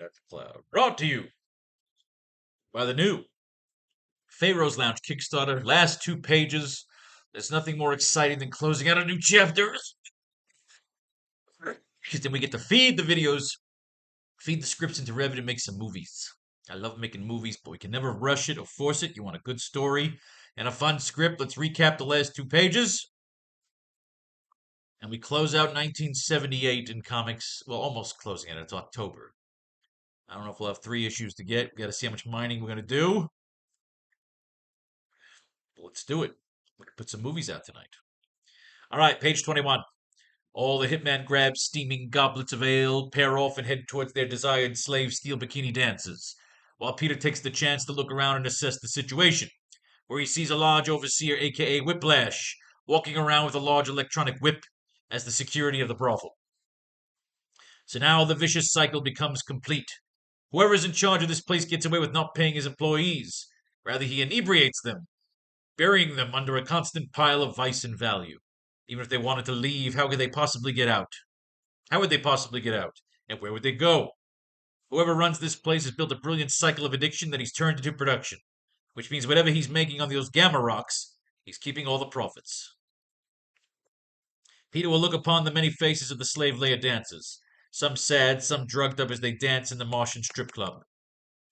at the cloud. Brought to you by the new Faro's Lounge Kickstarter. Last 2 pages. There's nothing more exciting than closing out a new chapter. Because then we get to feed the videos, feed the scripts into Revit, and make some movies. I love making movies, but we can never rush it or force it. You want a good story and a fun script. Let's recap the last 2 pages. And we close out 1978 in comics. Well, almost closing it. It's October. I don't know if we'll have 3 issues to get. We got to see how much mining we're going to do. But let's do it. We can put some movies out tonight. All right, page 21. All the hitman grab steaming goblets of ale, pair off, and head towards their desired slave steel bikini dances, while Peter takes the chance to look around and assess the situation, where he sees a large overseer, aka Whiplash, walking around with a large electronic whip as the security of the brothel. So now the vicious cycle becomes complete. Whoever is in charge of this place gets away with not paying his employees. Rather, he inebriates them, burying them under a constant pile of vice and value. Even if they wanted to leave, how could they possibly get out? How would they possibly get out? And where would they go? Whoever runs this place has built a brilliant cycle of addiction that he's turned into production, which means whatever he's making on those gamma rocks, he's keeping all the profits. Peter will look upon the many faces of the slave layer dancers, some sad, some drugged up as they dance in the Martian strip club.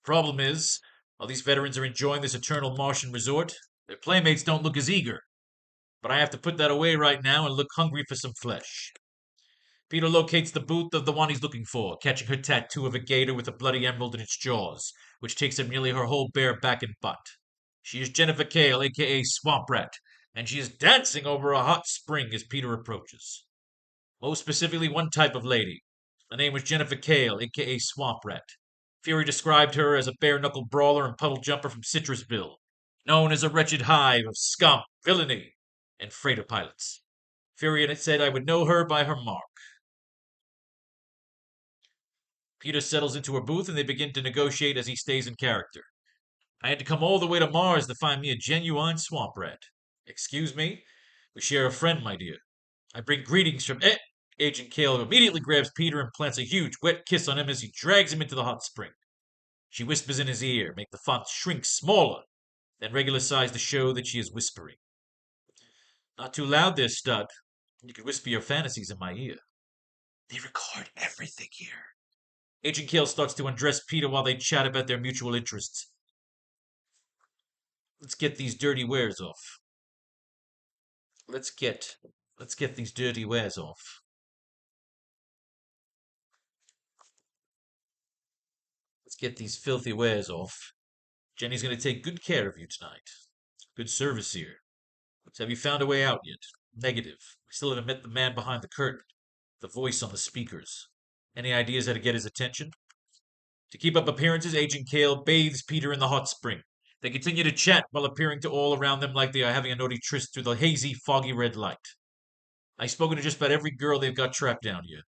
Problem is, while these veterans are enjoying this eternal Martian resort, their playmates don't look as eager. But I have to put that away right now and look hungry for some flesh. Peter locates the booth of the one he's looking for, catching her tattoo of a gator with a bloody emerald in its jaws, which takes up nearly her whole bare back and butt. She is Jennifer Kale, aka Swamp Rat, and she is dancing over a hot spring as Peter approaches. Most specifically, one type of lady. Her name was Jennifer Kale, aka Swamp Rat. Fury described her as a bare-knuckle brawler and puddle jumper from Citrusville, known as a wretched hive of scum, villainy, and freighter pilots. Fury had said I would know her by her mark. Peter settles into her booth and they begin to negotiate as he stays in character. I had to come all the way to Mars to find me a genuine swamp rat. Excuse me? We share a friend, my dear. I bring greetings from Agent Kale immediately grabs Peter and plants a huge wet kiss on him as he drags him into the hot spring. She whispers in his ear, make the font shrink smaller, then regular size to show that she is whispering. Not too loud there, stud. You could whisper your fantasies in my ear. They record everything here. Agent Kale starts to undress Peter while they chat about their mutual interests. Let's get these dirty wares off. Let's get these dirty wares off. Let's get these filthy wares off. Jenny's going to take good care of you tonight. Good service here. So have you found a way out yet? Negative. We still haven't met the man behind the curtain. The voice on the speakers. Any ideas how to get his attention? To keep up appearances, Agent Kale bathes Peter in the hot spring. They continue to chat while appearing to all around them like they are having a naughty tryst through the hazy, foggy red light. I've spoken to just about every girl they've got trapped down here.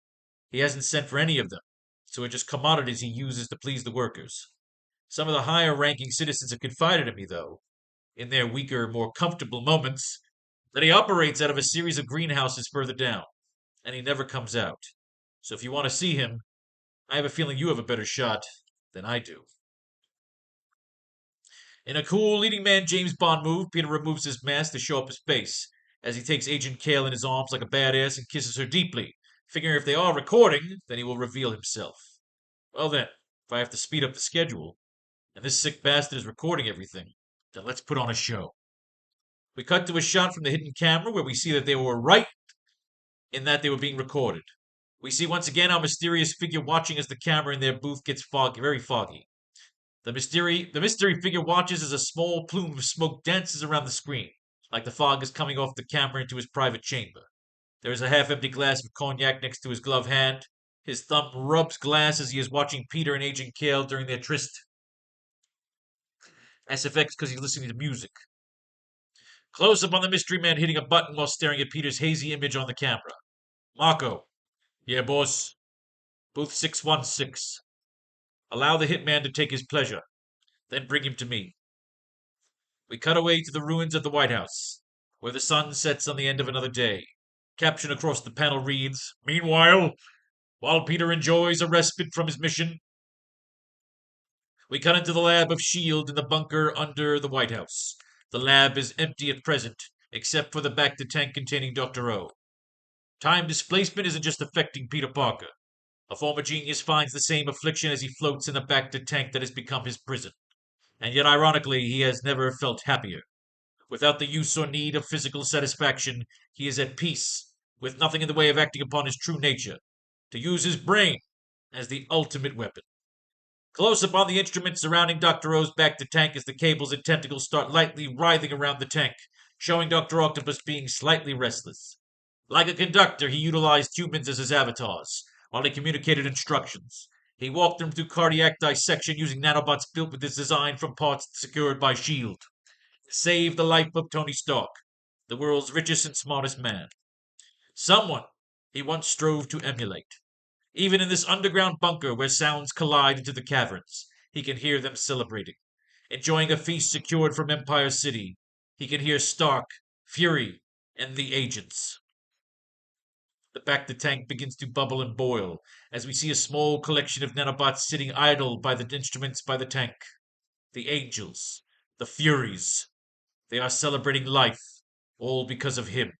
He hasn't sent for any of them, so they're just commodities he uses to please the workers. Some of the higher-ranking citizens have confided in me, though, in their weaker, more comfortable moments, that he operates out of a series of greenhouses further down, and he never comes out. So if you want to see him, I have a feeling you have a better shot than I do. In a cool leading man James Bond move, Peter removes his mask to show up his face, as he takes Agent Kale in his arms like a badass and kisses her deeply, figuring if they are recording, then he will reveal himself. Well then, if I have to speed up the schedule, and this sick bastard is recording everything, then let's put on a show. We cut to a shot from the hidden camera where we see that they were right in that they were being recorded. We see once again our mysterious figure watching as the camera in their booth gets very foggy. The mystery figure watches as a small plume of smoke dances around the screen, like the fog is coming off the camera into his private chamber. There is a half-empty glass of cognac next to his gloved hand. His thumb rubs glass as he is watching Peter and Agent Kale during their tryst. SFX because he's listening to music. Close up on the mystery man hitting a button while staring at Peter's hazy image on the camera. Marco. Yeah, boss. Booth 616. Allow the hitman to take his pleasure. Then bring him to me. We cut away to the ruins of the White House, where the sun sets on the end of another day. Caption across the panel reads, Meanwhile, while Peter enjoys a respite from his mission, We cut into the lab of S.H.I.E.L.D. in the bunker under the White House. The lab is empty at present, except for the back-to-tank containing Dr. O. Time displacement isn't just affecting Peter Parker. A former genius finds the same affliction as he floats in a back-to-tank that has become his prison. And yet, ironically, he has never felt happier. Without the use or need of physical satisfaction, he is at peace, with nothing in the way of acting upon his true nature, to use his brain as the ultimate weapon. Close up on the instruments surrounding Dr. O's back to tank as the cables and tentacles start lightly writhing around the tank, showing Dr. Octopus being slightly restless. Like a conductor, he utilized humans as his avatars, while he communicated instructions. He walked them through cardiac dissection using nanobots built with his design from parts secured by S.H.I.E.L.D. Save the life of Tony Stark, the world's richest and smartest man. Someone he once strove to emulate. Even in this underground bunker where sounds collide into the caverns, he can hear them celebrating. Enjoying a feast secured from Empire City, he can hear Stark, Fury, and the agents. The back-to-tank begins to bubble and boil as we see a small collection of nanobots sitting idle by the instruments by the tank. The angels, the Furies. They are celebrating life, all because of him.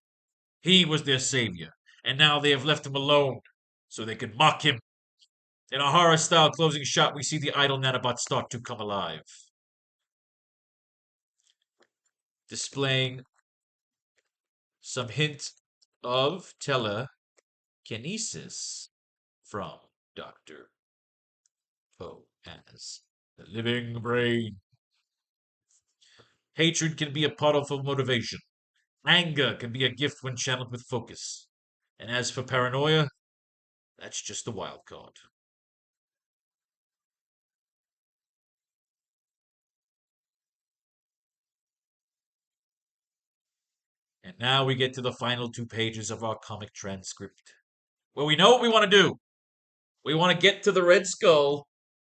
He was their savior, and now they have left him alone, so they can mock him. In a horror-style closing shot, we see the idle nanobots start to come alive, displaying some hint of telekinesis from Dr. O as the living brain. Hatred can be a powerful motivation. Anger can be a gift when channeled with focus. And as for paranoia, that's just a wild card. And now we get to the final 2 pages of our comic transcript. Well, we know what we want to do. We want to get to the Red Skull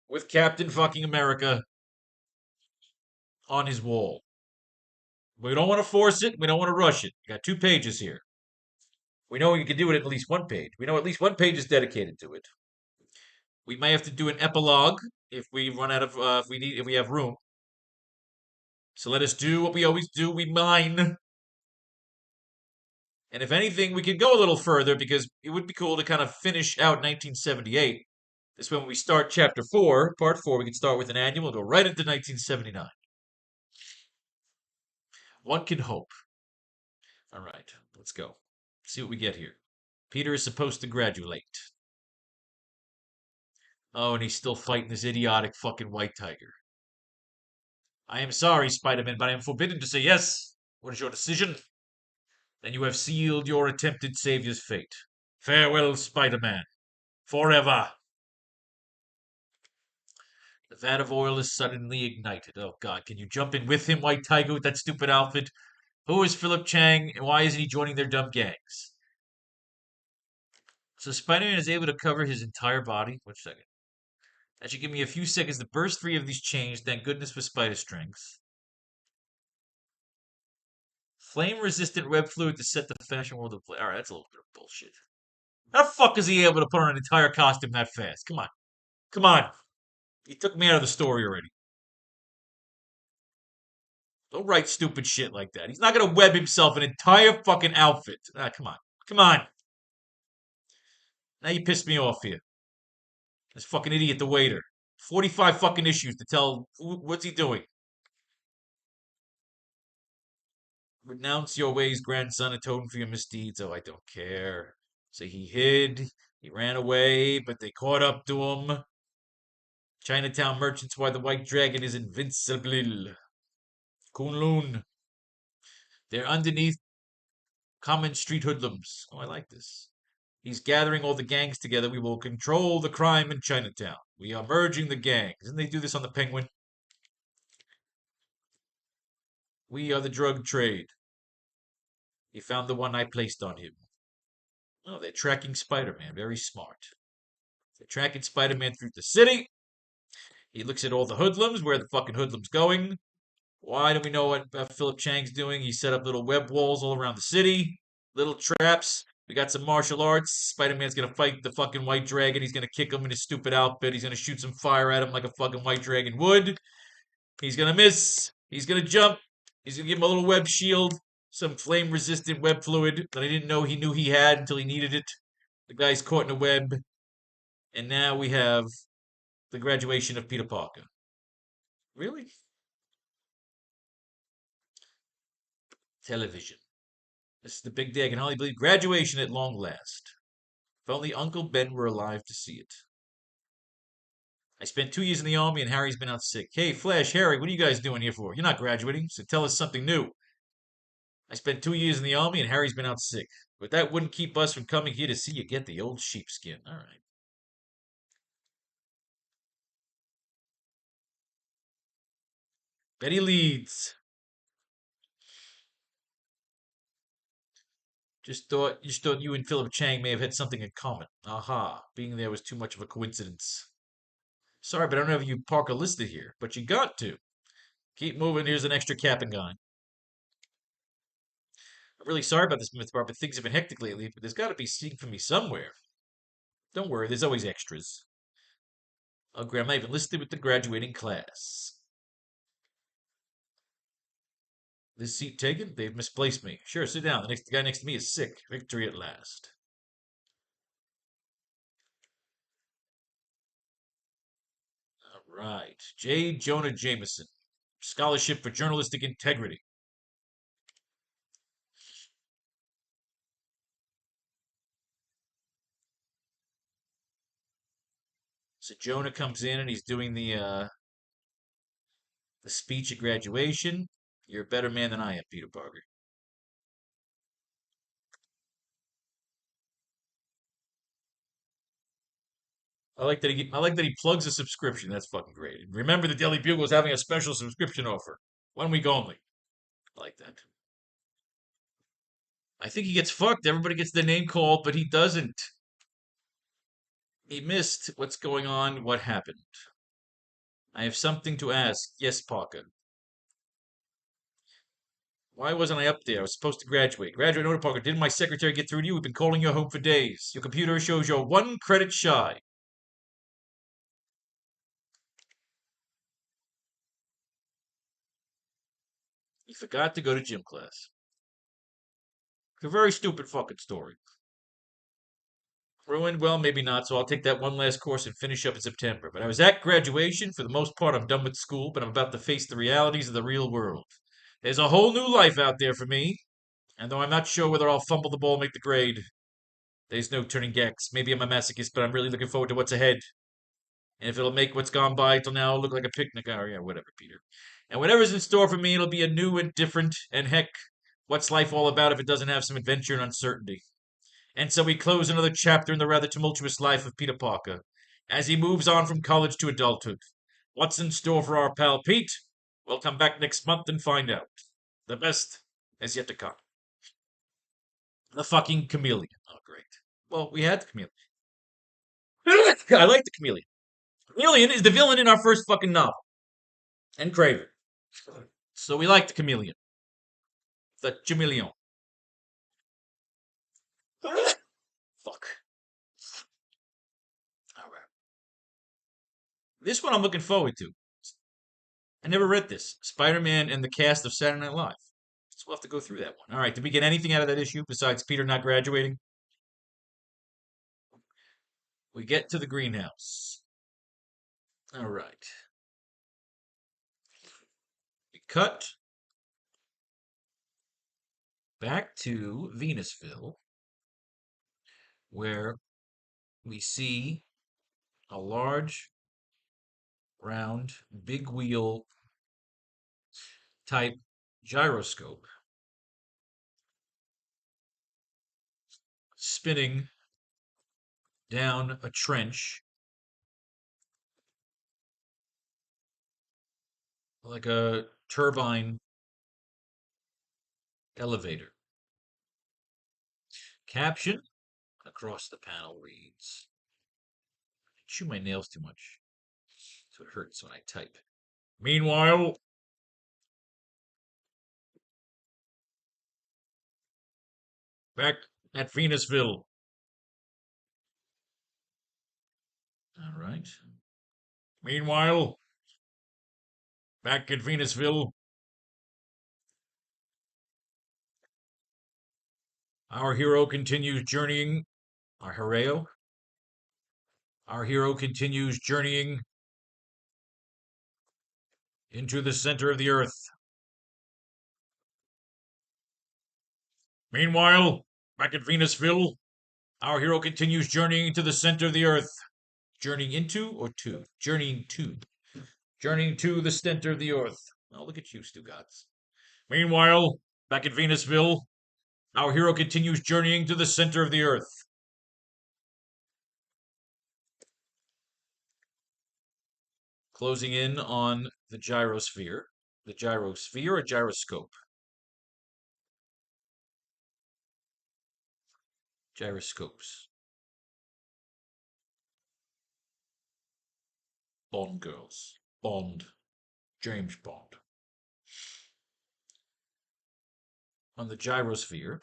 with Captain fucking America on his wall. We don't want to force it. We don't want to rush it. We got 2 pages here. We know we can do it at least 1 page. We know at least 1 page is dedicated to it. We may have to do an epilogue if we run out of if we have room. So let us do what we always do. We mine. And if anything, we could go a little further because it would be cool to kind of finish out 1978. This way, when we start chapter 4, part 4, we can start with an annual and go right into 1979. One can hope. All right, let's go. See what we get here. Peter is supposed to graduate. Oh, and he's still fighting this idiotic fucking white tiger. I am sorry, Spider-Man, but I am forbidden to say yes. What is your decision? Then you have sealed your attempted savior's fate. Farewell, Spider-Man. Forever. The vat of oil is suddenly ignited. Oh, God. Can you jump in with him, White Tiger, with that stupid outfit? Who is Philip Chang, and why isn't he joining their dumb gangs? So Spider-Man is able to cover his entire body. Wait a second. That should give me a few seconds to burst free of these chains. Thank goodness for spider strength. Flame-resistant web fluid to set the fashion world ablaze. Alright, that's a little bit of bullshit. How the fuck is he able to put on an entire costume that fast? Come on. Come on. He took me out of the story already. Don't write stupid shit like that. He's not gonna web himself an entire fucking outfit. Come on. Come on. Now you pissed me off here. This fucking idiot, the waiter. 45 fucking issues to tell what's he doing. Renounce your ways, grandson, atone for your misdeeds. Oh, I don't care. So he hid, he ran away, but they caught up to him. Chinatown merchants why the white dragon is invincible. Kunlun. They're underneath common street hoodlums. Oh, I like this. He's gathering all the gangs together. We will control the crime in Chinatown. We are merging the gangs. Didn't they do this on the Penguin? We are the drug trade. He found the one I placed on him. Oh, they're tracking Spider-Man. Very smart. They're tracking Spider-Man through the city. He looks at all the hoodlums. Where the fucking hoodlums going? Why do we know what Philip Chang's doing? He set up little web walls all around the city. Little traps We got some martial arts. Spider-Man's gonna fight the fucking white dragon. He's gonna kick him in his stupid outfit. He's gonna shoot some fire at him like a fucking white dragon would. He's gonna miss. He's gonna jump. He's gonna give him a little web shield, some flame-resistant web fluid that I didn't know he knew he had until he needed it. The guy's caught in a web, and now we have the graduation of Peter Parker. Really? Television. This is the big day. I can hardly believe graduation at long last. If only Uncle Ben were alive to see it. I spent 2 years in the army and Harry's been out sick. Hey, Flash, Harry, what are you guys doing here for? You're not graduating, so tell us something new. I spent 2 years in the army and Harry's been out sick. But that wouldn't keep us from coming here to see you get the old sheepskin. All right. Betty Leeds. Just thought you and Philip Chang may have had something in common. Aha. Being there was too much of a coincidence. Sorry, but I don't have you Parker listed here. But you got to. Keep moving. Here's an extra cap and guy. I'm really sorry about this, Myth Bar, but things have been hectic lately. But there's got to be seeking for me somewhere. Don't worry, there's always extras. Oh, Grandma even listed with the graduating class. This seat taken? They've misplaced me. Sure, sit down. The guy next to me is sick. Victory at last. All right. J. Jonah Jameson. Scholarship for Journalistic Integrity. So Jonah comes in and he's doing the speech at graduation. You're a better man than I am, Peter Parker. I like that he plugs a subscription. That's fucking great. Remember, the Daily Bugle is having a special subscription offer, 1 week only. I like that. I think he gets fucked. Everybody gets their name called, but he doesn't. He missed. What's going on? What happened? I have something to ask. Yes, Parker. Why wasn't I up there? I was supposed to graduate. Graduate order, Parker. Didn't my secretary get through to you? We've been calling your home for days. Your computer shows you're 1 credit shy. He forgot to go to gym class. It's a very stupid fucking story. Ruined? Well, maybe not, so I'll take that one last course and finish up in September. But I was at graduation. For the most part, I'm done with school, but I'm about to face the realities of the real world. There's a whole new life out there for me, and though I'm not sure whether I'll fumble the ball and make the grade, there's no turning backs. Maybe I'm a masochist, but I'm really looking forward to what's ahead. And if it'll make what's gone by till now look like a picnic, oh yeah, whatever, Peter. And whatever's in store for me, it'll be a new and different, and heck, what's life all about if it doesn't have some adventure and uncertainty? And so we close another chapter in the rather tumultuous life of Peter Parker as he moves on from college to adulthood. What's in store for our pal Pete? We'll come back next month and find out. The best is yet to come. The fucking chameleon. Oh, great. Well, we had the chameleon. I like the chameleon. Chameleon is the villain in our first fucking novel. And Craven. So we like the chameleon. The chameleon. Fuck. All right. This one I'm looking forward to. I never read this. Spider-Man and the cast of Saturday Night Live. So we'll have to go through that one. All right. Did we get anything out of that issue besides Peter not graduating? We get to the greenhouse. All right. We cut back to Venusville, where we see a large, round, big wheel type gyroscope spinning down a trench like a turbine elevator. Caption across the panel reads, I chew my nails too much, so it hurts when I type. Meanwhile, back at Venusville. All right. Meanwhile, back at Venusville, our hero continues journeying. Our hero continues journeying into the center of the earth. Meanwhile, back at Venusville, our hero continues journeying to the center of the earth. Journeying into or to? Journeying to. Journeying to the center of the earth. Oh, look at you, Stugotz. Meanwhile, back at Venusville, our hero continues journeying to the center of the earth. Closing in on the gyrosphere. The gyrosphere or gyroscope? Gyroscopes. Bond girls. Bond. James Bond. On the gyrosphere,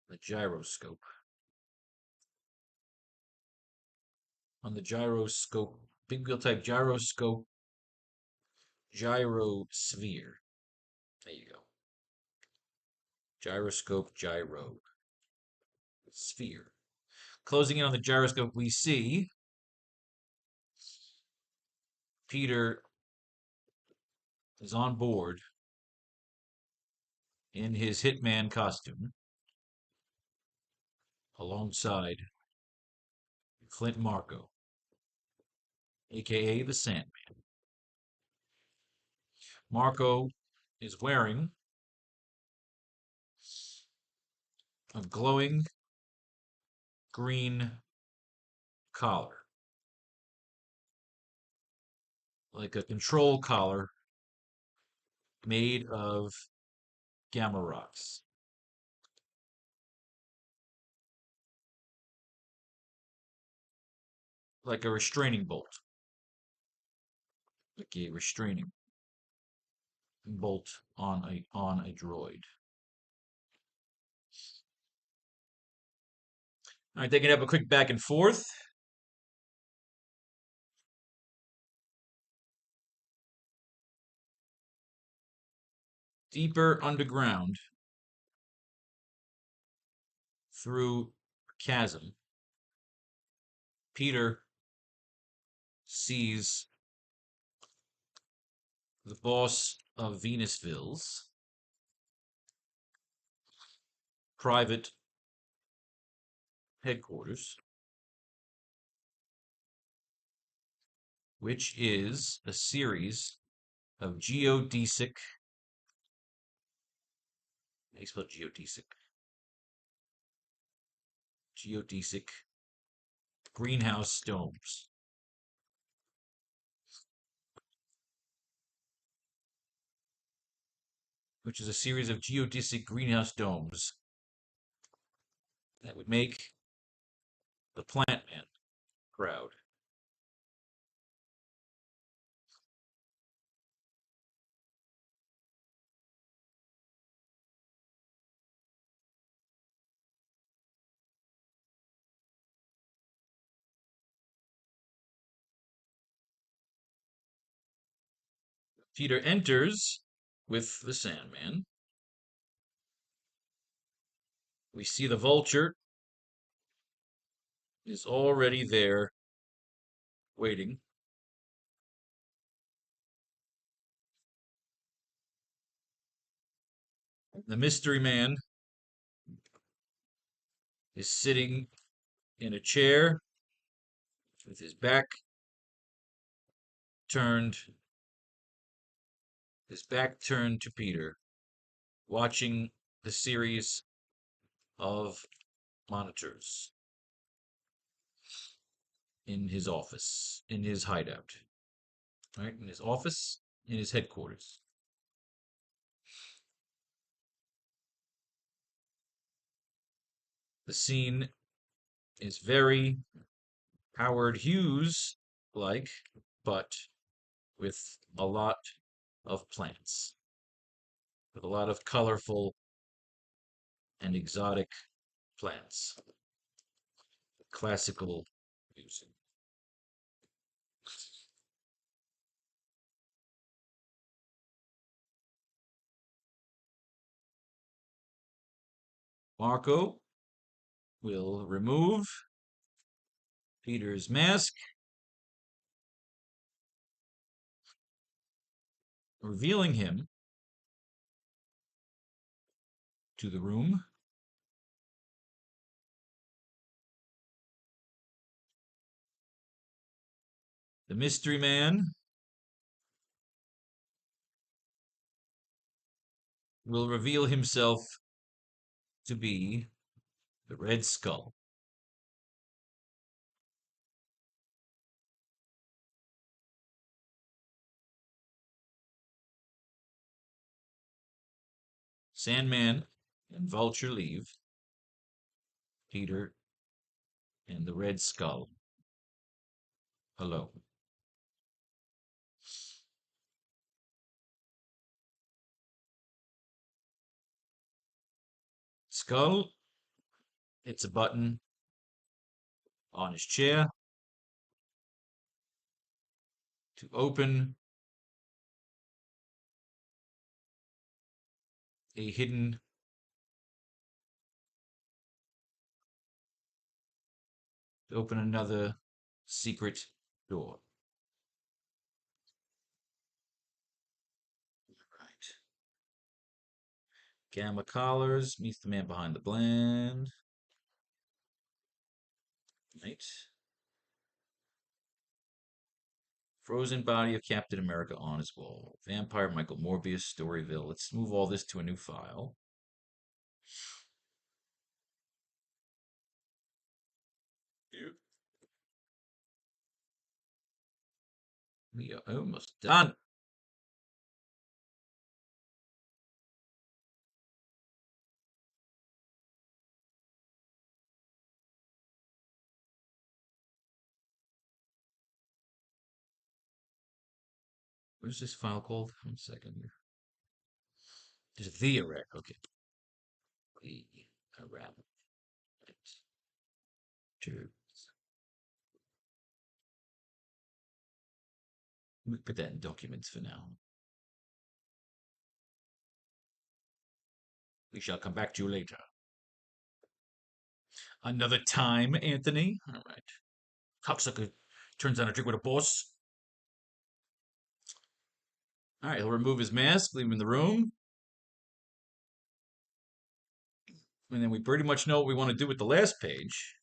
the gyroscope. On the gyroscope, big wheel type gyroscope, gyrosphere. There you go. Gyroscope, gyro, sphere. Closing in on the gyroscope, we see Peter is on board in his hitman costume alongside Flint Marco, aka the Sandman. Marco is wearing a glowing green collar, like a control collar made of gamma rocks. Like a restraining bolt. Like a restraining bolt on a droid. All right, they can have a quick back and forth. Deeper underground through a chasm, Peter sees the boss of Venusville's private headquarters, which is a series of geodesic. How do you spell geodesic? Geodesic greenhouse domes. Which is a series of geodesic greenhouse domes that would make the Plant Man proud. Peter enters with the Sandman. We see the Vulture is already there waiting. The Mystery Man is sitting in a chair with his back turned to Peter, watching the series of monitors in his office, in his hideout. Right? In his office, in his headquarters. The scene is very Howard Hughes like, but with a lot of plants. with a lot of colorful and exotic plants. Classical music. Marco will remove Peter's mask, revealing him to the room. The mystery man will reveal himself to be the Red Skull. Sandman and Vulture leave. Peter and the Red Skull alone. Skull hits a button on his chair to open a hidden another secret door. Right. Gamma collars meets the man behind the blend. Right. Frozen body of Captain America on his wall. Vampire Michael Morbius, Storyville. Let's move all this to a new file. We are almost done. What's this file called? 1 second here. There's the Iraq. Okay. The Iraq. We put that in documents for now. We shall come back to you later. Another time, Anthony. All right. Cocksucker turns on a drink with a boss. All right, he'll remove his mask, leave him in the room. And then we pretty much know what we want to do with the last page.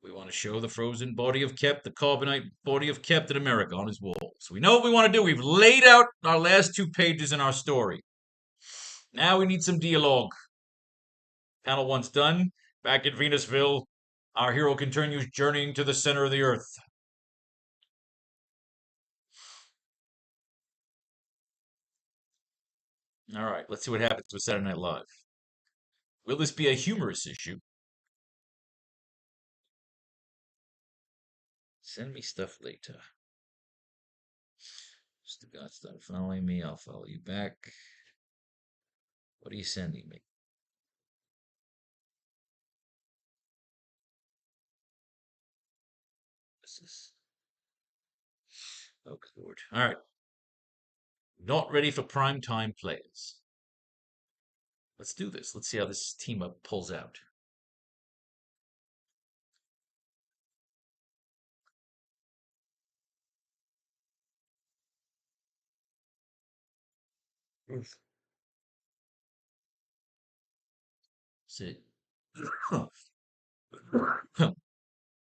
We want to show the frozen body of the carbonite body of Captain America on his wall. So we know what we want to do. We've laid out our last 2 pages in our story. Now we need some dialogue. Panel 1's done. Back at Venusville, our hero continues journeying to the center of the Earth. All right, let's see what happens with Saturday Night Live. Will this be a humorous issue? Send me stuff later. Mr. God, start following me. I'll follow you back. What are you sending me? What's this? Oh, good Lord. All right. Not ready for prime time players. Let's do this. Let's see how this team up pulls out. Sit.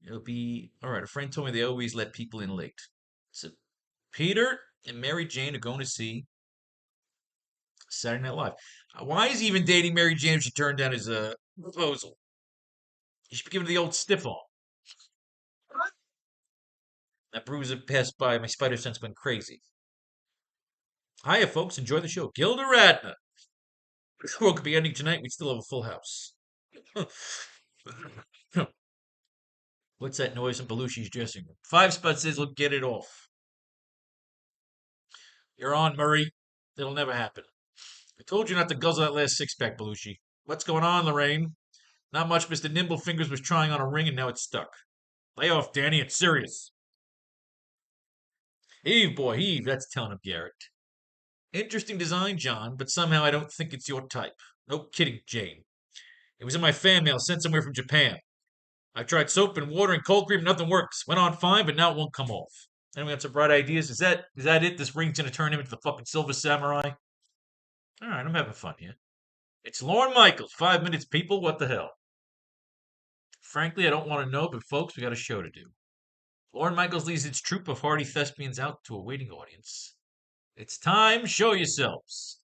It'll be all right. A friend told me they always let people in late. So Peter and Mary Jane are going to see Saturday Night Live. Why is he even dating Mary Jane if she turned down his proposal? He should be given the old stiff on. That bruiser passed by. My spider sense went crazy. Hiya, folks. Enjoy the show. Gilda Radner. The world could be ending tonight. We'd still have a full house. What's that noise in Belushi's dressing room? 5 Spot says, "Look, get it off." You're on, Murray. It'll never happen. I told you not to guzzle that last six-pack, Belushi. What's going on, Lorraine? Not much. Mr. Nimblefingers was trying on a ring and now it's stuck. Lay off, Danny. It's serious. Heave, boy, heave. That's telling him, Garrett. Interesting design, John, but somehow I don't think it's your type. No kidding, Jane. It was in my fan mail sent somewhere from Japan. I've tried soap and water and cold cream, nothing works. Went on fine, but now it won't come off. Anyone got some bright ideas? Is that it? This ring's gonna turn him into the fucking Silver Samurai? Alright, I'm having fun here. It's Lorne Michaels. 5 minutes, people. What the hell? Frankly, I don't want to know, but folks, we got a show to do. Lorne Michaels leads its troupe of hardy thespians out to a waiting audience. It's time. Show yourselves.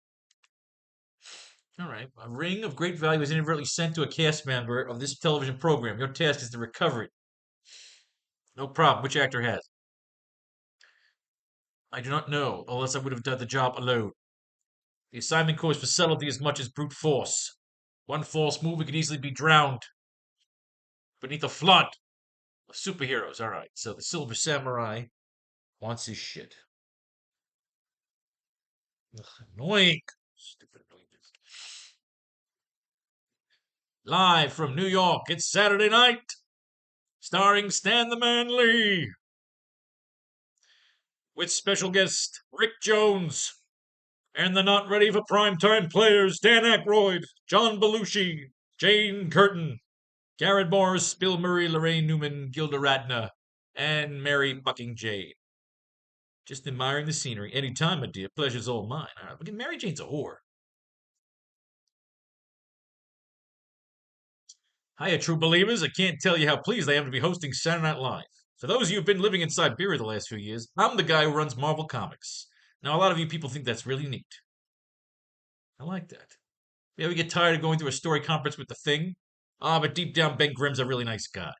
All right. A ring of great value is inadvertently sent to a cast member of this television program. Your task is to recover it. No problem. Which actor has? I do not know, unless I would have done the job alone. The assignment calls for subtlety as much as brute force. One false move, we could easily be drowned beneath a flood of superheroes. All right. So the Silver Samurai wants his shit. Ugh, annoying. Stupid annoying. Live from New York, it's Saturday night, starring Stan the Man Lee, with special guest Rick Jones, and the not ready for primetime players Dan Aykroyd, John Belushi, Jane Curtin, Garrett Morris, Bill Murray, Lorraine Newman, Gilda Radner, and Mary fucking Jane. Just admiring the scenery. Anytime, my dear. Pleasure's all mine. All right, look at Mary Jane's a whore. Hiya, true believers. I can't tell you how pleased I am to be hosting Saturday Night Live. For those of you who've been living in Siberia the last few years, I'm the guy who runs Marvel Comics. Now, a lot of you people think that's really neat. I like that. You ever get tired of going to a story conference with the Thing? Ah, but deep down, Ben Grimm's a really nice guy.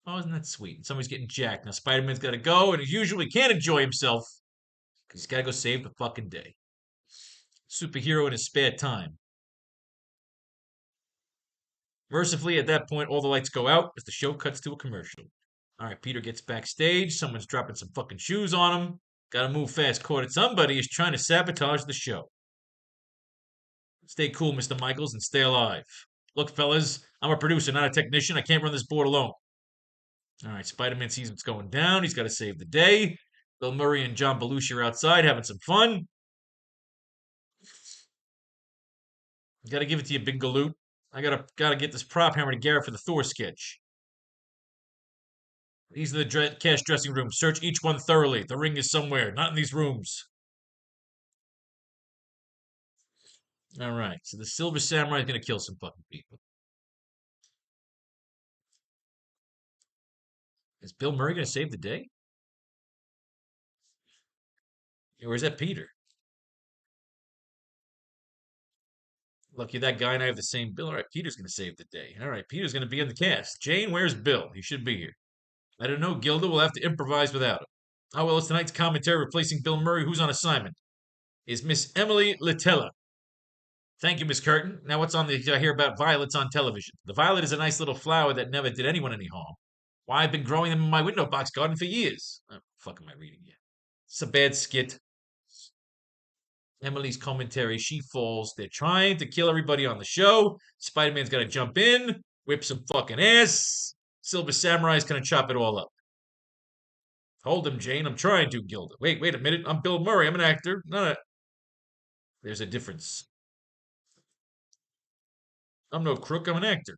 Oh, isn't that sweet? Somebody's getting jacked. Now, Spider-Man's got to go, and as usual, he can't enjoy himself because he's got to go save the fucking day. Superhero in his spare time. Mercifully, at that point, all the lights go out as the show cuts to a commercial. All right, Peter gets backstage. Someone's dropping some fucking shoes on him. Gotta move fast. Caught it. Somebody is trying to sabotage the show. Stay cool, Mr. Michaels, and stay alive. Look, fellas, I'm a producer, not a technician. I can't run this board alone. All right, Spider-Man sees what's going down. He's got to save the day. Bill Murray and John Belushi are outside having some fun. Got to give it to you, Big Galoot. I gotta get this prop hammer to Garrett for the Thor sketch. These are the cast dressing rooms. Search each one thoroughly. The ring is somewhere, not in these rooms. All right, so the Silver Samurai is gonna kill some fucking people. Is Bill Murray gonna save the day? Or is that Peter? Lucky that guy and I have the same bill. All right, Peter's gonna save the day. All right, Peter's gonna be in the cast. Jane, where's Bill? He should be here. I don't know, Gilda. We'll have to improvise without him. Oh well, it's tonight's commentary replacing Bill Murray. Who's on assignment? Is Miss Emily Litella. Thank you, Miss Curtin. Now, what's on the? I hear about violets on television. The violet is a nice little flower that never did anyone any harm. Why, I've been growing them in my window box garden for years. Oh, fuck am I reading here? It's a bad skit. Emily's commentary, she falls. They're trying to kill everybody on the show. Spider-Man's got to jump in, whip some fucking ass. Silver Samurai's going to chop it all up. Hold him, Jane. I'm trying to, Gilda. Wait a minute. I'm Bill Murray. I'm an actor. Not a... There's a difference. I'm no crook. I'm an actor.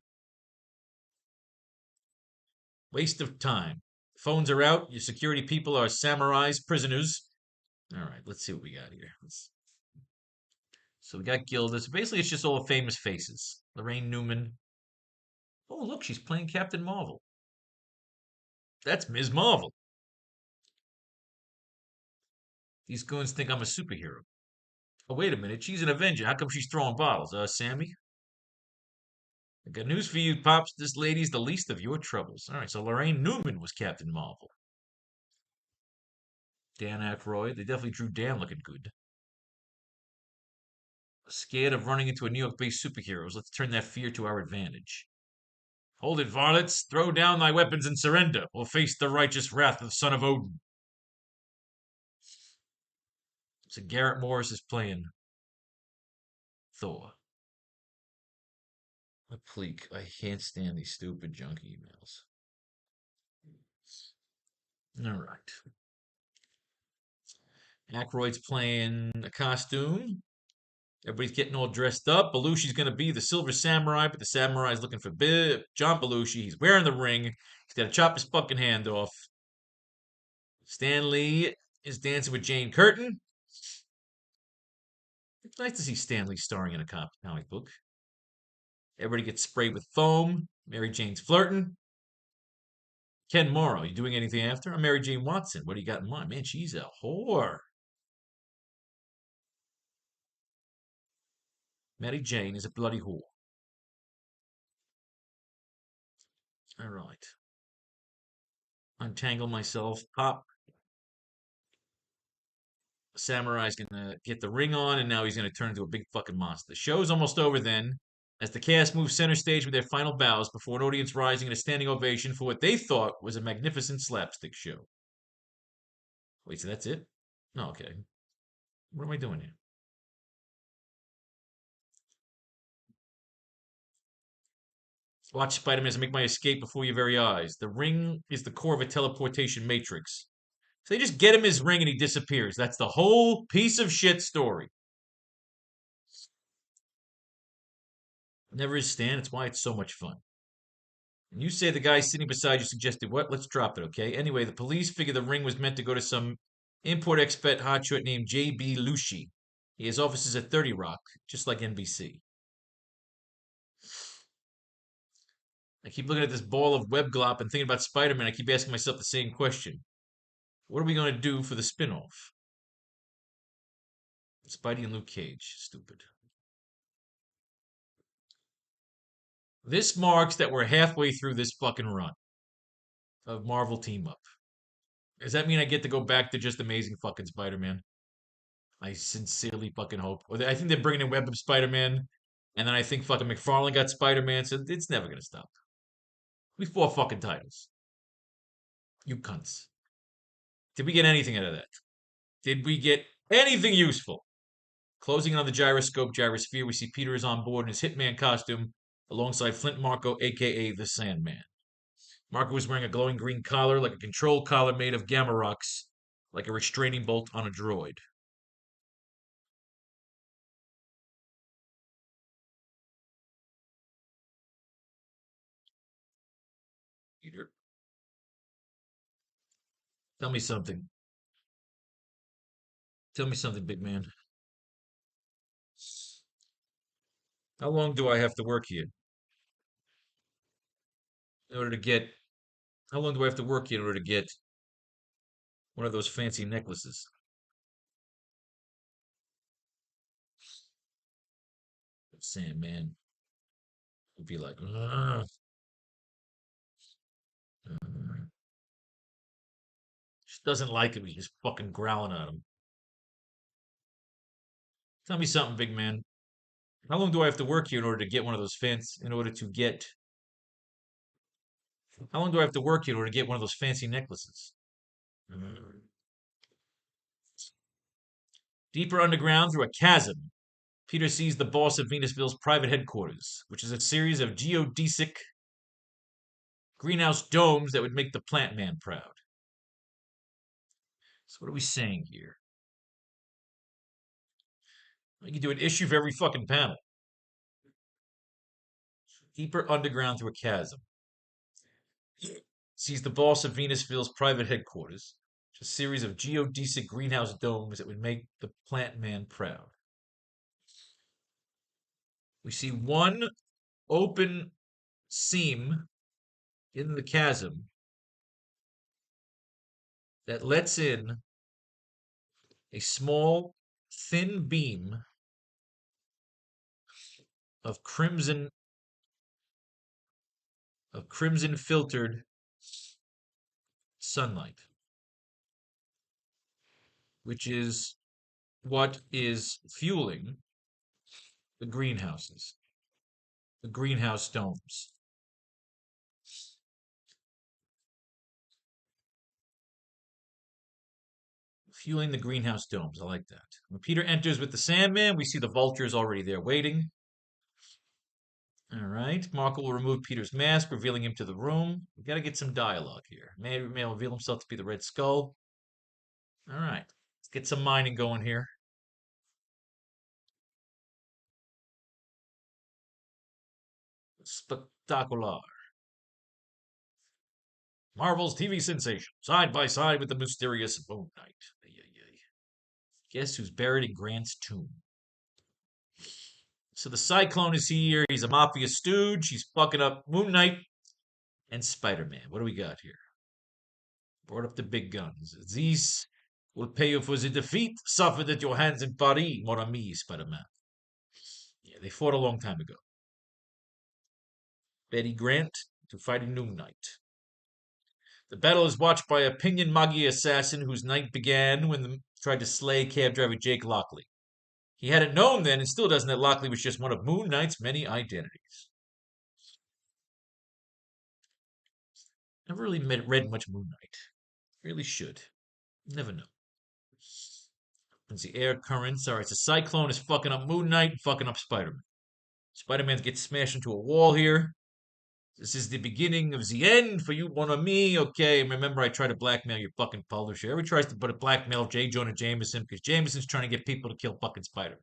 Waste of time. Phones are out. Your security people are samurais, prisoners. All right, let's see what we got here. So we got Gilda. So basically, it's just all the famous faces. Lorraine Newman. Oh, look, she's playing Captain Marvel. That's Ms. Marvel. These goons think I'm a superhero. Oh, wait a minute. She's an Avenger. How come she's throwing bottles? Sammy? I got news for you, Pops. This lady's the least of your troubles. All right, so Lorraine Newman was Captain Marvel. Dan Aykroyd. They definitely drew Dan looking good. Scared of running into a New York-based superheroes. Let's turn that fear to our advantage. Hold it, varlets. Throw down thy weapons and surrender, or face the righteous wrath of the son of Odin. So Garrett Morris is playing Thor. A pleek. I can't stand these stupid junk emails. All right. Aykroyd's playing a costume. Everybody's getting all dressed up. Belushi's going to be the Silver Samurai, but the samurai's looking for John Belushi. He's wearing the ring. He's got to chop his fucking hand off. Stan Lee is dancing with Jane Curtin. It's nice to see Stan Lee starring in a comic book. Everybody gets sprayed with foam. Mary Jane's flirting. Ken Morrow, you doing anything after? I'm Mary Jane Watson. What do you got in mind? Man, she's a whore. Mary Jane is a bloody whore. All right. Untangle myself. Pop. Samurai's gonna get the ring on, and now he's gonna turn into a big fucking monster. The show's almost over then, as the cast moves center stage with their final bows before an audience rising in a standing ovation for what they thought was a magnificent slapstick show. Wait, so that's it? No, okay. What am I doing here? Watch Spider-Man as I make my escape before your very eyes. The ring is the core of a teleportation matrix. So they just get him his ring and he disappears. That's the whole piece of shit story. Never is Stan. It's why it's so much fun. And you say the guy sitting beside you suggested what? Let's drop it, okay? Anyway, the police figure the ring was meant to go to some import expat hotshot named J.B. Lushi. He has offices at 30 Rock, just like NBC. I keep looking at this ball of web glop and thinking about Spider-Man. I keep asking myself the same question. What are we going to do for the spin-off? Spidey and Luke Cage. Stupid. This marks that we're halfway through this fucking run of Marvel Team Up. Does that mean I get to go back to just Amazing fucking Spider-Man? I sincerely fucking hope. Or I think they're bringing in Web of Spider-Man, and then I think fucking McFarlane got Spider-Man, so it's never gonna stop. We 4 fucking titles. You cunts. Did we get anything out of that? Did we get anything useful? Closing on the gyroscope gyrosphere, we see Peter is on board in his Hitman costume alongside Flint Marko, aka the Sandman. Marko was wearing a glowing green collar, like a control collar made of gamma rocks, like a restraining bolt on a droid. Peter, tell me something. Tell me something, big man. How long do I have to work here in order to get? How long do I have to work here in order to get one of those fancy necklaces? Sandman would be like, "Ugh, ugh." Just doesn't like him. He's just fucking growling at him. Tell me something, big man. How long do I have to work here in order to get one of those fancy? In order to get? How long do I have to work here in order to get one of those fancy necklaces? Ugh. Deeper underground through a chasm, Peter sees the boss of Venusville's private headquarters, which is a series of geodesic greenhouse domes that would make the plant man proud. So what are we saying here? You can do an issue for every fucking panel. Deeper underground through a chasm. Sees the boss of Venusville's private headquarters, which is a series of geodesic greenhouse domes that would make the plant man proud. We see one open seam in the chasm that lets in a small, thin beam of crimson filtered sunlight, which is what is fueling the greenhouses, the greenhouse domes. Fueling the greenhouse domes. I like that. When Peter enters with the Sandman, we see the vultures already there waiting. All right. Marco will remove Peter's mask, revealing him to the room. We got to get some dialogue here. May reveal himself to be the Red Skull. All right. Let's get some mining going here. Spectacular. Marvel's TV sensation, side by side with the mysterious Moon Knight. Guess who's buried in Grant's tomb? So the Cyclone is here. He's a mafia stooge. He's fucking up Moon Knight and Spider-Man. What do we got here? Brought up the big guns. These will pay you for the defeat suffered at your hands in Paris, mon ami, Spider-Man. Yeah, they fought a long time ago. Betty Grant to fighting Moon Knight. The battle is watched by a Pinion Magi assassin whose night began when they tried to slay cab driver Jake Lockley. He hadn't known then, and still doesn't, that Lockley was just one of Moon Knight's many identities. Never really read much Moon Knight. Really should. Never know. It's the air currents. Alright, so Cyclone is fucking up Moon Knight and fucking up Spider-Man. Spider-Man gets smashed into a wall here. This is the beginning of the end for you, mon ami. Okay, remember I tried to blackmail your fucking publisher. Everybody tries to put a blackmail J. Jonah Jameson because Jameson's trying to get people to kill fucking Spider-Man.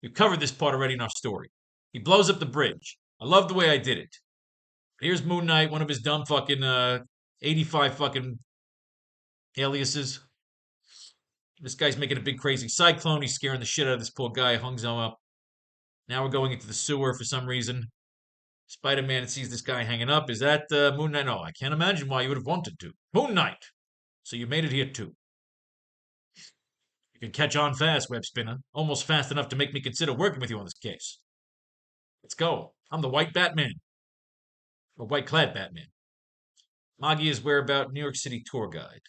We've covered this part already in our story. He blows up the bridge. I love the way I did it. Here's Moon Knight, one of his dumb fucking 85 fucking aliases. This guy's making a big crazy cyclone. He's scaring the shit out of this poor guy. Hungs him up. Now we're going into the sewer for some reason. Spider-Man sees this guy hanging up. Is that Moon Knight? No, I can't imagine why you would have wanted to. Moon Knight! So you made it here too. You can catch on fast, Web Spinner. Almost fast enough to make me consider working with you on this case. Let's go. I'm the White Batman. Or White-clad Batman. Magia's whereabout New York City tour guide.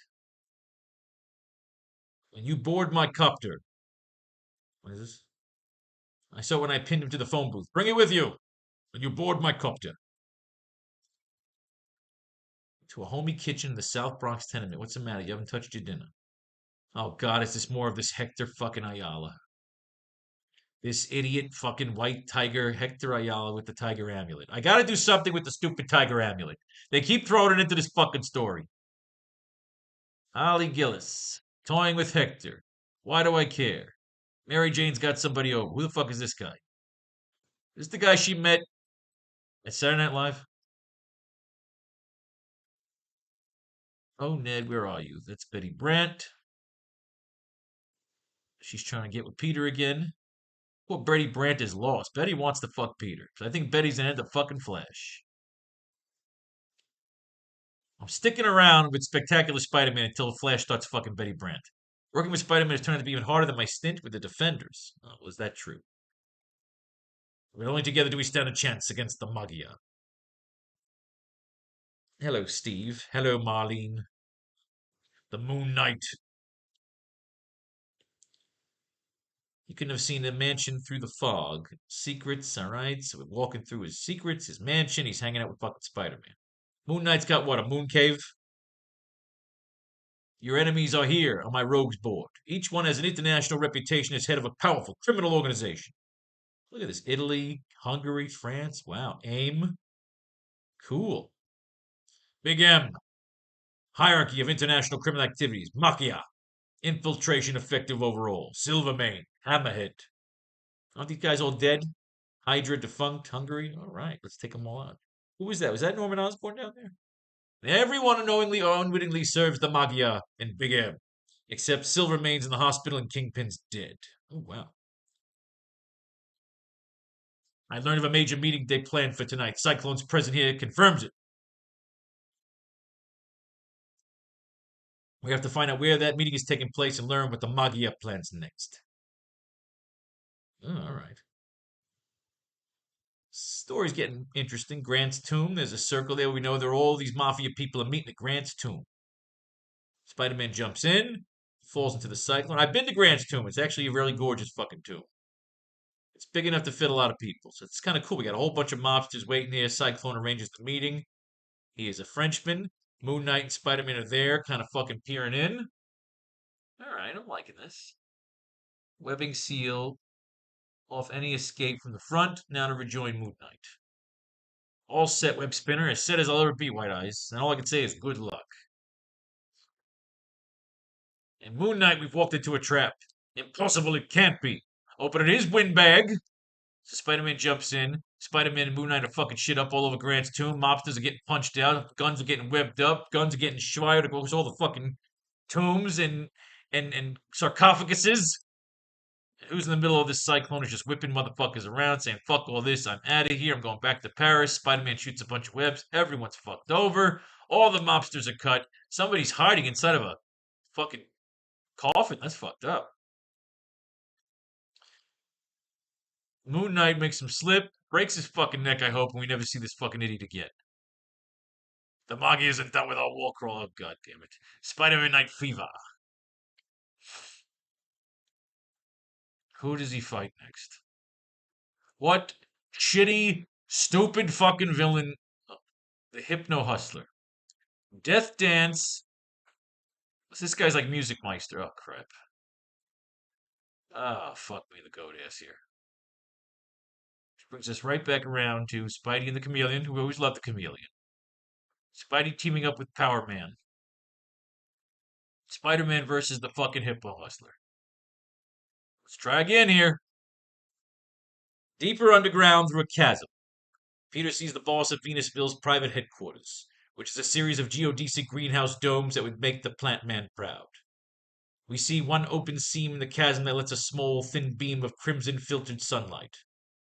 When you board my copter. What is this? I saw when I pinned him to the phone booth. Bring it with you. When you board my copter. To a homey kitchen in the South Bronx tenement. What's the matter? You haven't touched your dinner. Oh God, is this more of this Hector fucking Ayala? This idiot fucking white tiger Hector Ayala with the tiger amulet. I gotta do something with the stupid tiger amulet. They keep throwing it into this fucking story. Holly Gillis. Toying with Hector. Why do I care? Mary Jane's got somebody over. Who the fuck is this guy? Is this the guy she met at Saturday Night Live? Oh, Ned, where are you? That's Betty Brant. She's trying to get with Peter again. Well, Betty Brant is lost. Betty wants to fuck Peter. So I think Betty's gonna end up fucking Flash. I'm sticking around with Spectacular Spider-Man until Flash starts fucking Betty Brant. Working with Spider-Man has turned out to be even harder than my stint with the Defenders. Oh, was that true? But only together do we stand a chance against the Magia. Hello, Steve. Hello, Marlene. The Moon Knight. You couldn't have seen the mansion through the fog. Secrets, alright. So we're walking through his secrets, his mansion. He's hanging out with fucking Spider-Man. Moon Knight's got what, a moon cave? Your enemies are here on my rogues board. Each one has an international reputation as head of a powerful criminal organization. Look at this. Italy, Hungary, France. Wow. AIM. Cool. Big M. Hierarchy of international criminal activities. Mafia. Infiltration effective overall. Silvermane. Hammerhead. Aren't these guys all dead? Hydra defunct. Hungary. All right. Let's take them all out. Who was that? Was that Norman Osborn down there? Everyone knowingly or unwittingly serves the Magia in Big M. Except Silvermane's in the hospital and Kingpin's dead. Oh, wow. I learned of a major meeting they planned for tonight. Cyclone's present here confirms it. We have to find out where that meeting is taking place and learn what the Magia plans next. Oh, all right. Story's getting interesting. Grant's tomb. There's a circle there. We know there are all these mafia people are meeting at Grant's tomb. Spider-Man jumps in, falls into the cyclone. I've been to Grant's tomb. It's actually a really gorgeous fucking tomb. It's big enough to fit a lot of people. So it's kind of cool. We got a whole bunch of mobsters waiting there. Cyclone arranges the meeting. He is a Frenchman. Moon Knight and Spider-Man are there, kind of fucking peering in. Alright, I'm liking this. Webbing seal off any escape from the front. Now to rejoin Moon Knight. All set, web spinner. As set as I'll ever be, White Eyes. And all I can say is good luck. In Moon Knight, we've walked into a trap. Impossible it can't be. Opening his windbag. So Spider-Man jumps in. Spider-Man and Moon Knight are fucking shit up all over Grant's tomb. Mobsters are getting punched out. Guns are getting webbed up. Guns are getting fired across all the fucking tombs and sarcophaguses. Who's in the middle of this cyclone is just whipping motherfuckers around, saying, fuck all this, I'm out of here, I'm going back to Paris. Spider-Man shoots a bunch of webs, everyone's fucked over, all the mobsters are cut, somebody's hiding inside of a fucking coffin, that's fucked up. Moon Knight makes him slip, breaks his fucking neck, I hope, and we never see this fucking idiot again. The Magi isn't done with our war crawl, oh god damn it. Spider-Man Night Fever. Who does he fight next? What shitty, stupid fucking villain? The Hypno Hustler. Death Dance. This guy's like Music Meister. Oh, crap. Ah, fuck me, the goat ass here. Which brings us right back around to Spidey and the Chameleon, who always loved the Chameleon. Spidey teaming up with Power Man. Spider-Man versus the fucking Hippo Hustler. Let's try again here. Deeper underground through a chasm. Peter sees the boss of Venusville's private headquarters, which is a series of geodesic greenhouse domes that would make the Plant Man proud. We see one open seam in the chasm that lets a small, thin beam of crimson filtered sunlight,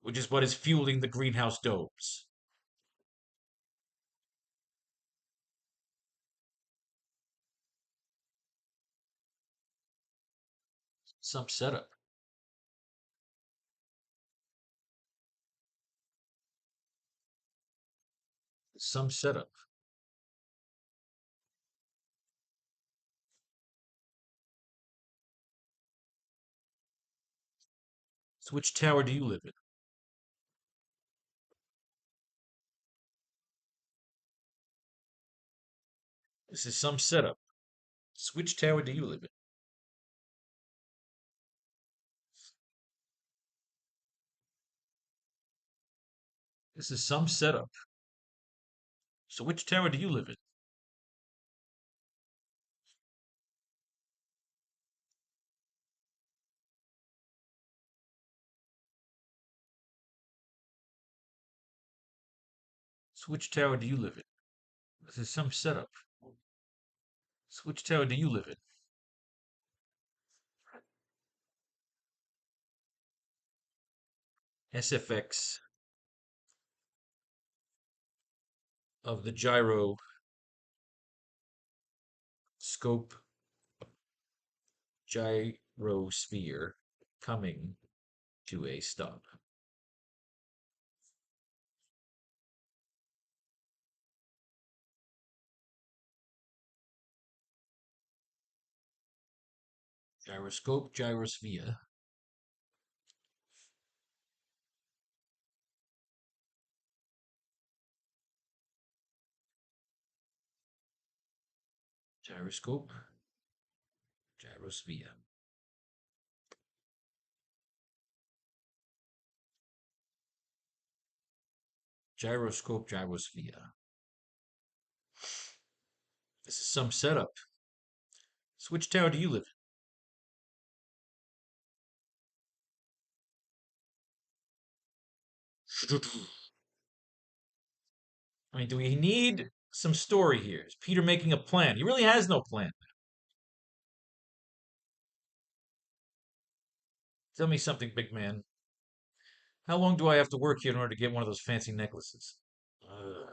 which is what is fueling the greenhouse domes. Some setup. Some setup. So which tower do you live in? This is some setup. So which tower do you live in? This is some setup. So which tower do you live in? So which tower do you live in? This is some setup. So which tower do you live in? SFX of the scope gyrosphere coming to a stop. Gyroscope, gyrosphere. Gyroscope, gyrosphere. Gyroscope, gyrosphere. This is some setup. So which tower do you live in? I mean, do we need some story here? Is Peter making a plan? He really has no plan. Tell me something, big man. How long do I have to work here in order to get one of those fancy necklaces? Ugh.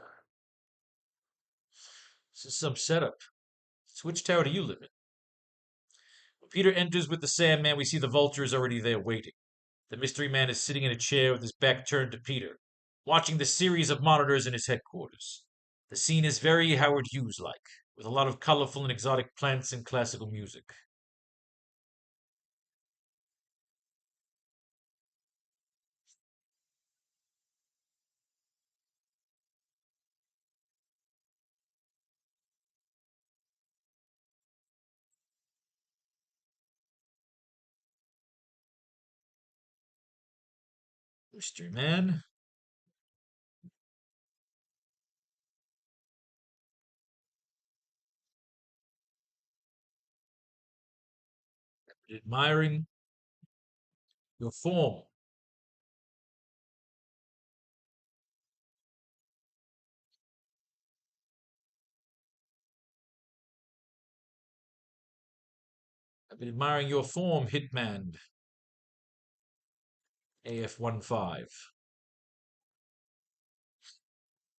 This is some setup. So which tower do you live in? When Peter enters with the Sandman, we see the Vulture is already there waiting. The Mystery Man is sitting in a chair with his back turned to Peter, watching the series of monitors in his headquarters. The scene is very Howard Hughes like, with a lot of colorful and exotic plants and classical music. Mystery Man. Admiring your form. I've been admiring your form, Hitman AF15.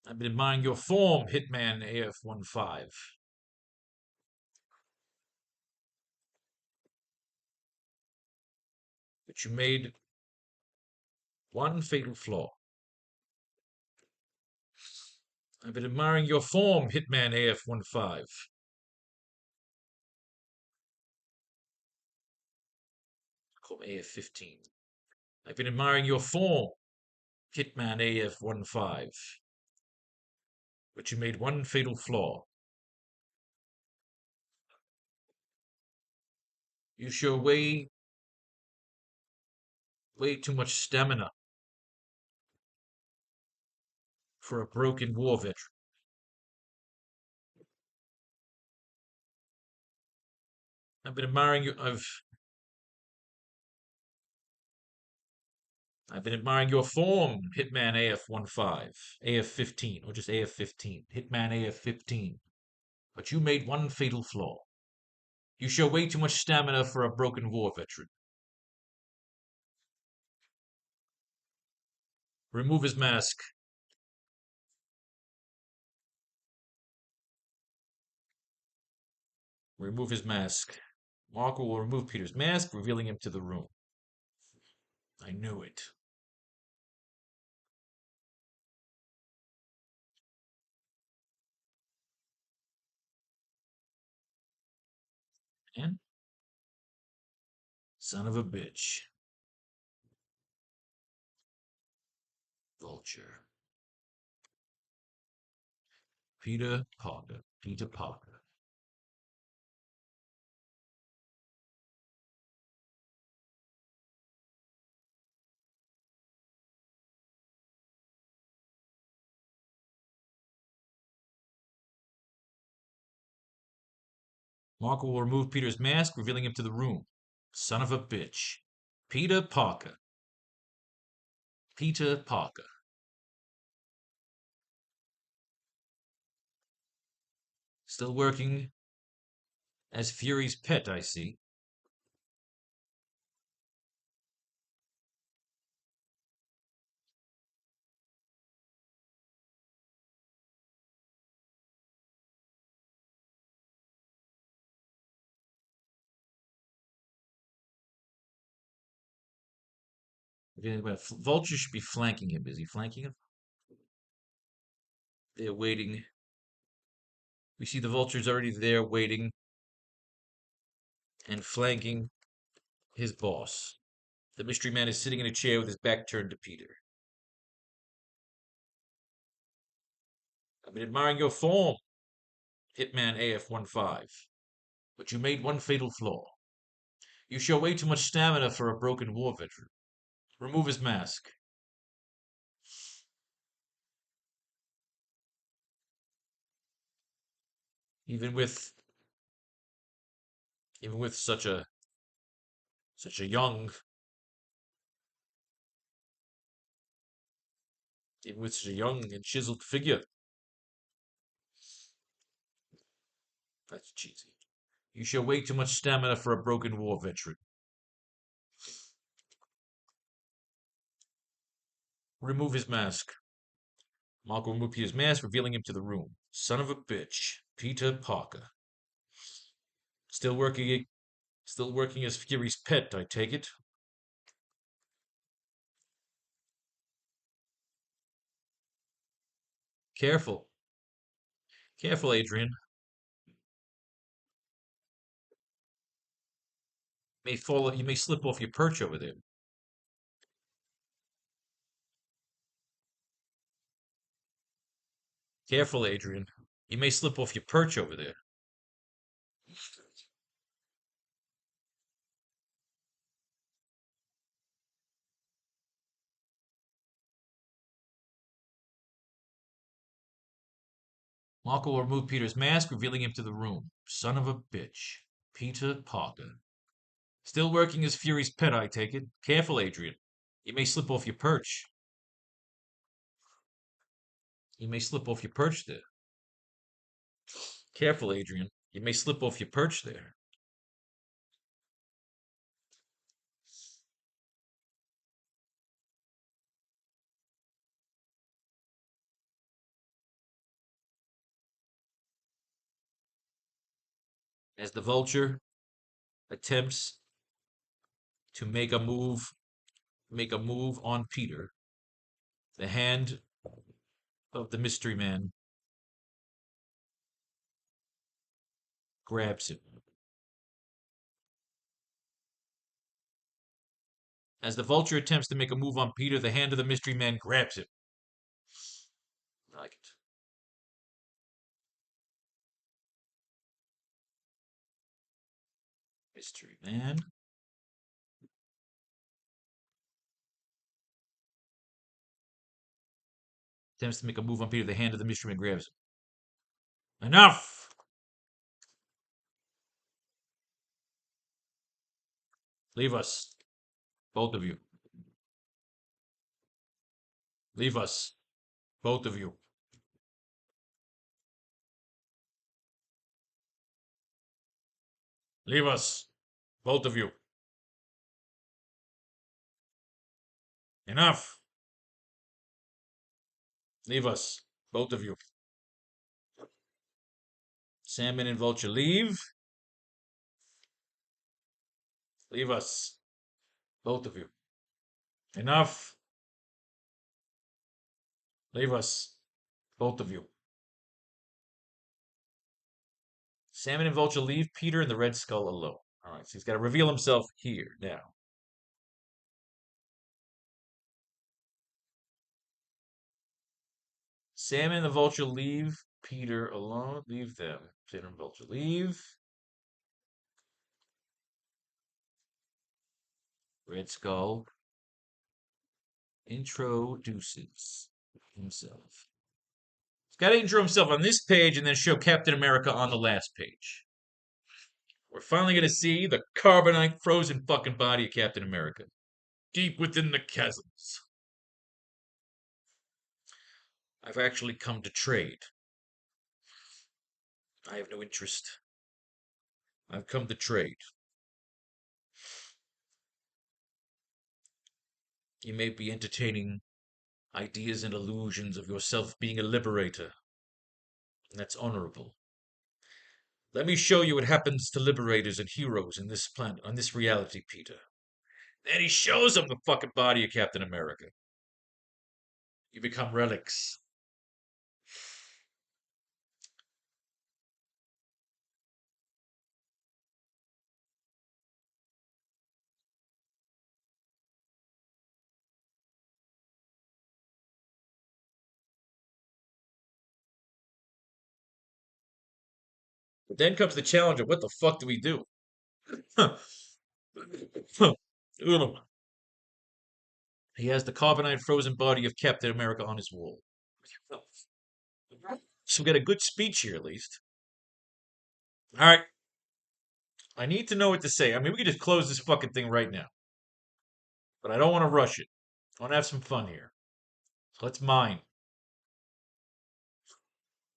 I've been admiring your form, Hitman AF15. But you made one fatal flaw. I've been admiring your form, Hitman AF15. Call me AF15. I've been admiring your form, Hitman AF15. But you made one fatal flaw. You show way too much stamina for a broken war veteran. I've been admiring you. I've been admiring your form, Hitman AF15, AF15, or just AF15, Hitman AF15. But you made one fatal flaw. You show way too much stamina for a broken war veteran. Remove his mask. Remove his mask. Marco will remove Peter's mask, revealing him to the room. I knew it. Man, son of a bitch. Vulture. Peter Parker. Peter Parker. Marco will remove Peter's mask, revealing him to the room. Son of a bitch. Peter Parker. Peter Parker. Still working as Fury's pet, I see. Vulture should be flanking him. Is he flanking him? They're waiting. We see the Vulture's already there waiting and flanking his boss. The mystery man is sitting in a chair with his back turned to Peter. I've been admiring your form, Hitman AF15. But you made one fatal flaw. You show way too much stamina for a broken war veteran. Remove his mask. Even with such a young even with such a young and chiseled figure. That's cheesy. You show way too much stamina for a broken war veteran. Remove his mask. Marco removed Peter's mask, revealing him to the room. Son of a bitch. Peter Parker. Still working as Fury's pet, I take it. Careful. Careful, Adrian. You may slip off your perch over there. Careful, Adrian. You may slip off your perch over there. Marco will remove Peter's mask, revealing him to the room. Son of a bitch. Peter Parker. Still working as Fury's pet, I take it. Careful, Adrian. You may slip off your perch. You may slip off your perch there. Careful, Adrian. You may slip off your perch there. As the vulture attempts to make a move on Peter, the hand of the mystery man grabs him. As the vulture attempts to make a move on Peter, the hand of the mystery man grabs him. I like it. Mystery man. Attempts to make a move on Peter, the hand of the mystery man grabs him. Enough! Leave us. Both of you. Leave us. Both of you. Leave us. Both of you. Enough. Leave us. Both of you. Salmon and Vulture leave. Leave us. Both of you. Enough. Leave us. Both of you. Salmon and Vulture leave Peter and the Red Skull alone. All right, so he's got to reveal himself here now. Salmon and the Vulture leave Peter alone. Leave them. Salmon and Vulture leave. Red Skull introduces himself. He's got to intro himself on this page and then show Captain America on the last page. We're finally going to see the carbonite frozen fucking body of Captain America. Deep within the chasms. I've actually come to trade. I have no interest. I've come to trade. You may be entertaining ideas and illusions of yourself being a liberator. And that's honorable. Let me show you what happens to liberators and heroes in this planet, on this reality, Peter. Then he shows them the fucking body of Captain America. You become relics. But then comes the challenge of what the fuck do we do? He has the carbonite frozen body of Captain America on his wall. So we got a good speech here, at least. All right. I need to know what to say. I mean, we could just close this fucking thing right now. But I don't want to rush it. I want to have some fun here. So let's mine.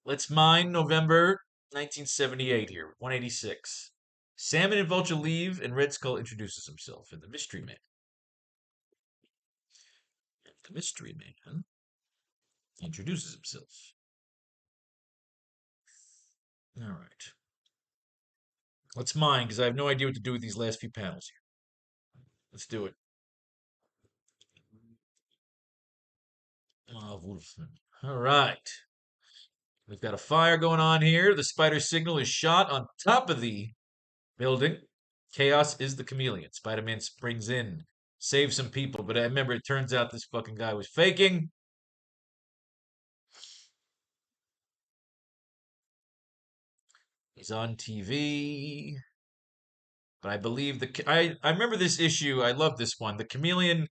Let's mine November 1978 here, 186. Salmon and Vulture leave, and Red Skull introduces himself and the Mystery Man. The Mystery Man introduces himself. All right. Let's mine, because I have no idea what to do with these last few panels here. Let's do it. All right. We've got a fire going on here. The spider signal is shot on top of the building. Chaos is the chameleon. Spider-Man springs in, saves some people, but I remember it turns out this fucking guy was faking. He's on TV. But I believe I remember this issue. I love this one. The chameleon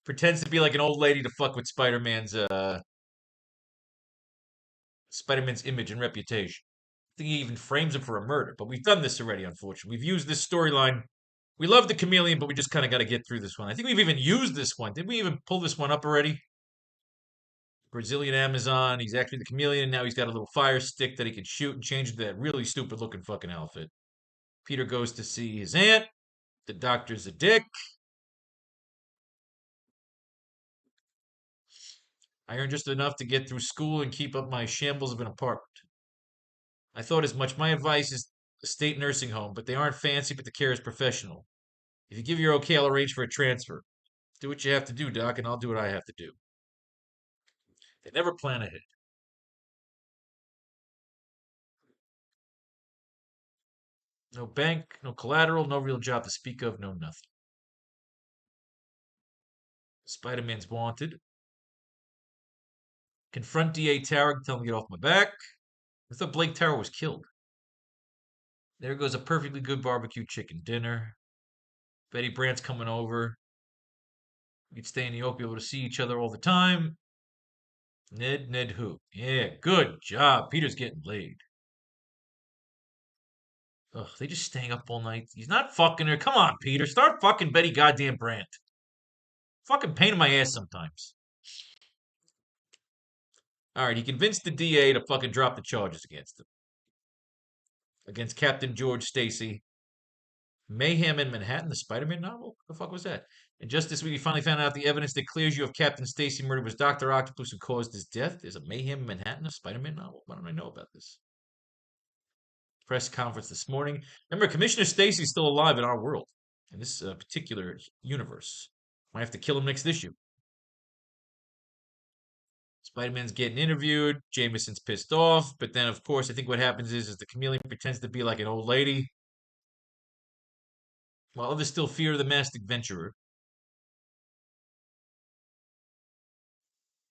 pretends to be like an old lady to fuck with Spider-Man's Spider-Man's image and reputation. I think he even frames him for a murder, but we've done this already, unfortunately. We've used this storyline. We love the chameleon, but we just kind of got to get through this one. I think we've even used this one. Did we even pull this one up already? Brazilian Amazon. He's actually the chameleon, and now he's got a little fire stick that he can shoot and change into that really stupid looking fucking outfit. Peter goes to see his aunt. The doctor's a dick. I earn just enough to get through school and keep up my shambles of an apartment. I thought as much. My advice is a state nursing home, but they aren't fancy, but the care is professional. If you give your okay, I'll arrange for a transfer. Do what you have to do, Doc, and I'll do what I have to do. They never plan ahead. No bank, no collateral, no real job to speak of, no nothing. Spider-Man's wanted. Confront DA Tower, tell him to get off my back. I thought Blake Tower was killed. There goes a perfectly good barbecue chicken dinner. Betty Brant's coming over. We could stay in New York, be able to see each other all the time. Ned who? Yeah, good job. Peter's getting laid. Ugh, they just staying up all night. He's not fucking her. Come on, Peter. Start fucking Betty goddamn Brant. Fucking pain in my ass sometimes. Alright, he convinced the DA to fucking drop the charges against him. Against Captain George Stacy. Mayhem in Manhattan, the Spider-Man novel? What the fuck was that? And just this week, we finally found out the evidence that clears you of Captain Stacy murder was Dr. Octopus who caused his death. Is a Mayhem in Manhattan a Spider-Man novel? Why don't I know about this? Press conference this morning. Remember, Commissioner Stacy's still alive in our world, in this particular universe. Might have to kill him next issue. Spider-Man's getting interviewed. Jameson's pissed off, but then, of course, I think what happens is the chameleon pretends to be like an old lady, while others still fear the masked adventurer.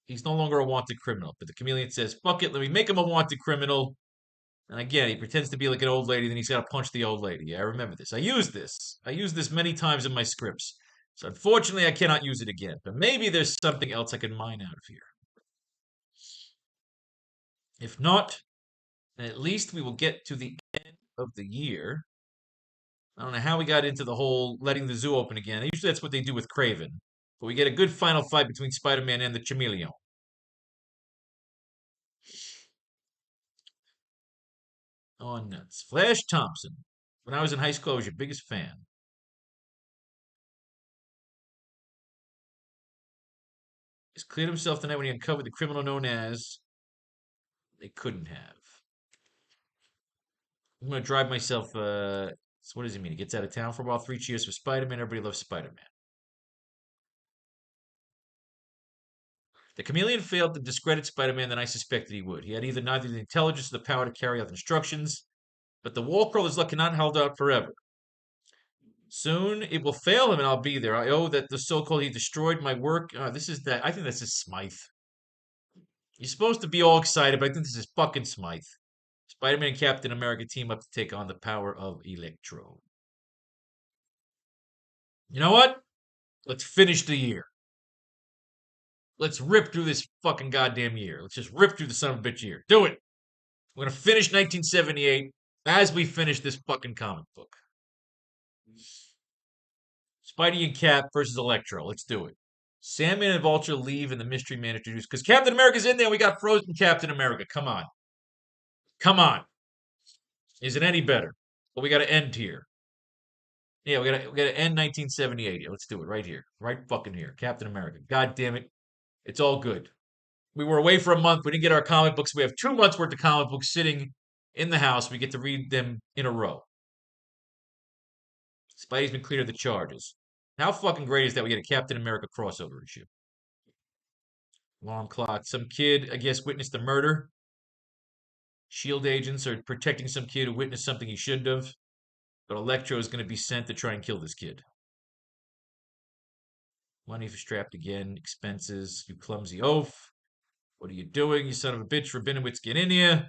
He's no longer a wanted criminal, but the chameleon says, "Fuck it, let me make him a wanted criminal." And again, he pretends to be like an old lady, then he's got to punch the old lady. Yeah, I remember this. I used this. I used this many times in my scripts. So unfortunately, I cannot use it again. But maybe there's something else I can mine out of here. If not, then at least we will get to the end of the year. I don't know how we got into the whole letting the zoo open again. Usually that's what they do with Craven. But we get a good final fight between Spider-Man and the Chameleon. Oh, nuts. Flash Thompson. When I was in high school, I was your biggest fan. He's cleared himself tonight when he uncovered the criminal known as they couldn't have. I'm going to drive myself. So what does he mean? He gets out of town for a while. 3 cheers for Spider-Man. Everybody loves Spider-Man. The chameleon failed to discredit Spider-Man than I suspected he would. He had neither the intelligence or the power to carry out instructions, but the wall crawler's luck cannot hold out forever. Soon it will fail him, and I'll be there. I owe that the so-called he destroyed my work. This is that. I think this is Smythe. You're supposed to be all excited, but I think this is fucking Smythe. Spider-Man and Captain America team up to take on the power of Electro. You know what? Let's finish the year. Let's rip through this fucking goddamn year. Let's just rip through the son of a bitch year. Do it. We're gonna finish 1978 as we finish this fucking comic book. Spidey and Cap versus Electro. Let's do it. Sandman and Vulture leave and the Mystery Man introduced because Captain America's in there. We got frozen Captain America. Come on. Come on. Is it any better? But we got to end here. Yeah, we gotta end 1978 here. Let's do it right here. Right fucking here. Captain America. God damn it. It's all good. We were away for a month. We didn't get our comic books. We have 2 months worth of comic books sitting in the house. We get to read them in a row. Spidey's been cleared of the charges. How fucking great is that we get a Captain America crossover issue? Alarm clock. Some kid, I guess, witnessed a murder. Shield agents are protecting some kid who witnessed something he shouldn't have. But Electro is going to be sent to try and kill this kid. Money for strapped again. Expenses. You clumsy oaf. What are you doing, you son of a bitch? Rabinowitz, get in here.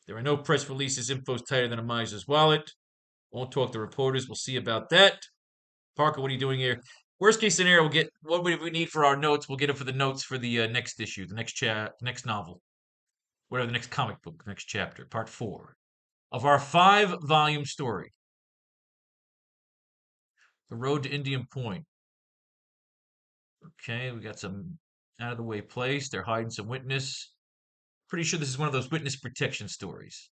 There are no press releases. Info's tighter than a miser's wallet. Won't talk to reporters. We'll see about that. Parker, what are you doing here? Worst case scenario, we'll get what we need for our notes. We'll get it for the notes for the next issue, the next novel. whatever the next comic book, next chapter, part 4 of our 5-volume story, The Road to Indian Point. Okay, we got some out of the way place. They're hiding some witness. Pretty sure this is one of those witness protection stories.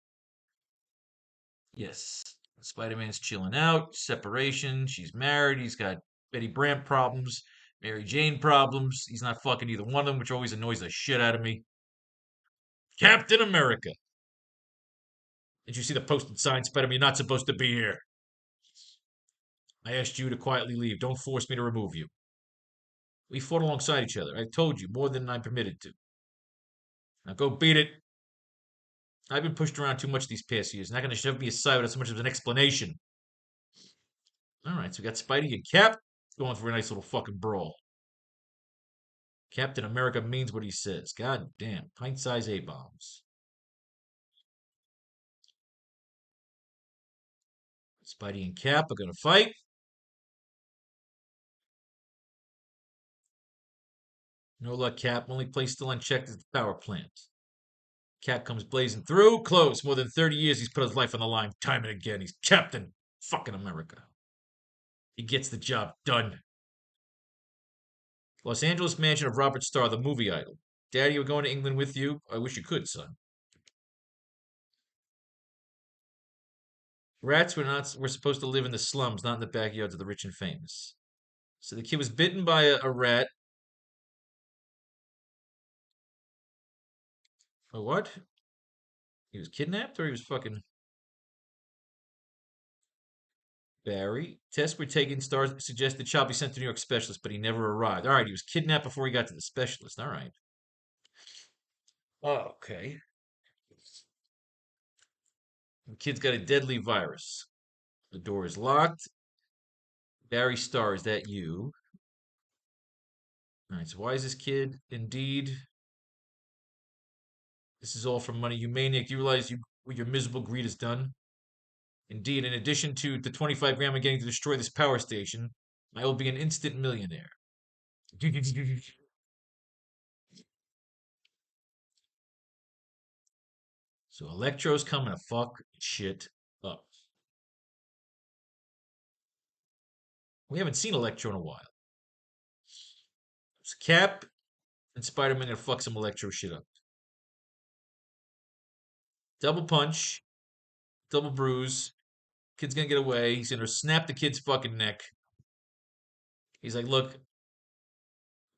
Yes. Spider-Man's chilling out, separation. She's married. He's got Betty Brant problems, Mary Jane problems. He's not fucking either one of them, which always annoys the shit out of me. Captain America. Did you see the posted sign, Spider-Man? You're not supposed to be here. I asked you to quietly leave. Don't force me to remove you. We fought alongside each other. I told you more than I'm permitted to. Now go beat it. I've been pushed around too much these past years. Not going to shove me aside without so much as an explanation. All right, so we got Spidey and Cap going for a nice little fucking brawl. Captain America means what he says. God damn, pint-sized A-bombs. Spidey and Cap are going to fight. No luck, Cap. Only place still unchecked is the power plant. Cap comes blazing through. Close. More than 30 years he's put his life on the line. Time and again. He's Captain fucking America. He gets the job done. Los Angeles mansion of Robert Starr, the movie idol. Daddy, we're going to England with you. I wish you could, son. Rats were supposed to live in the slums, not in the backyards of the rich and famous. So the kid was bitten by a rat. A what? He was kidnapped or he was fucking Barry? Tests were taken. Stars suggested the child be sent to New York specialist, but he never arrived. All right, he was kidnapped before he got to the specialist. All right. Oh, okay. The kid's got a deadly virus. The door is locked. Barry Starr, is that you? All right, so why is this kid? Indeed. This is all for money. You maniac. Do you realize what your miserable greed has done? Indeed, in addition to the 25 grand I'm getting to destroy this power station, I will be an instant millionaire. So Electro's coming to fuck shit up. We haven't seen Electro in a while. So Cap and Spider-Man gonna fuck some Electro shit up. Double punch, double bruise. Kid's gonna get away. He's gonna snap the kid's fucking neck. He's like, look,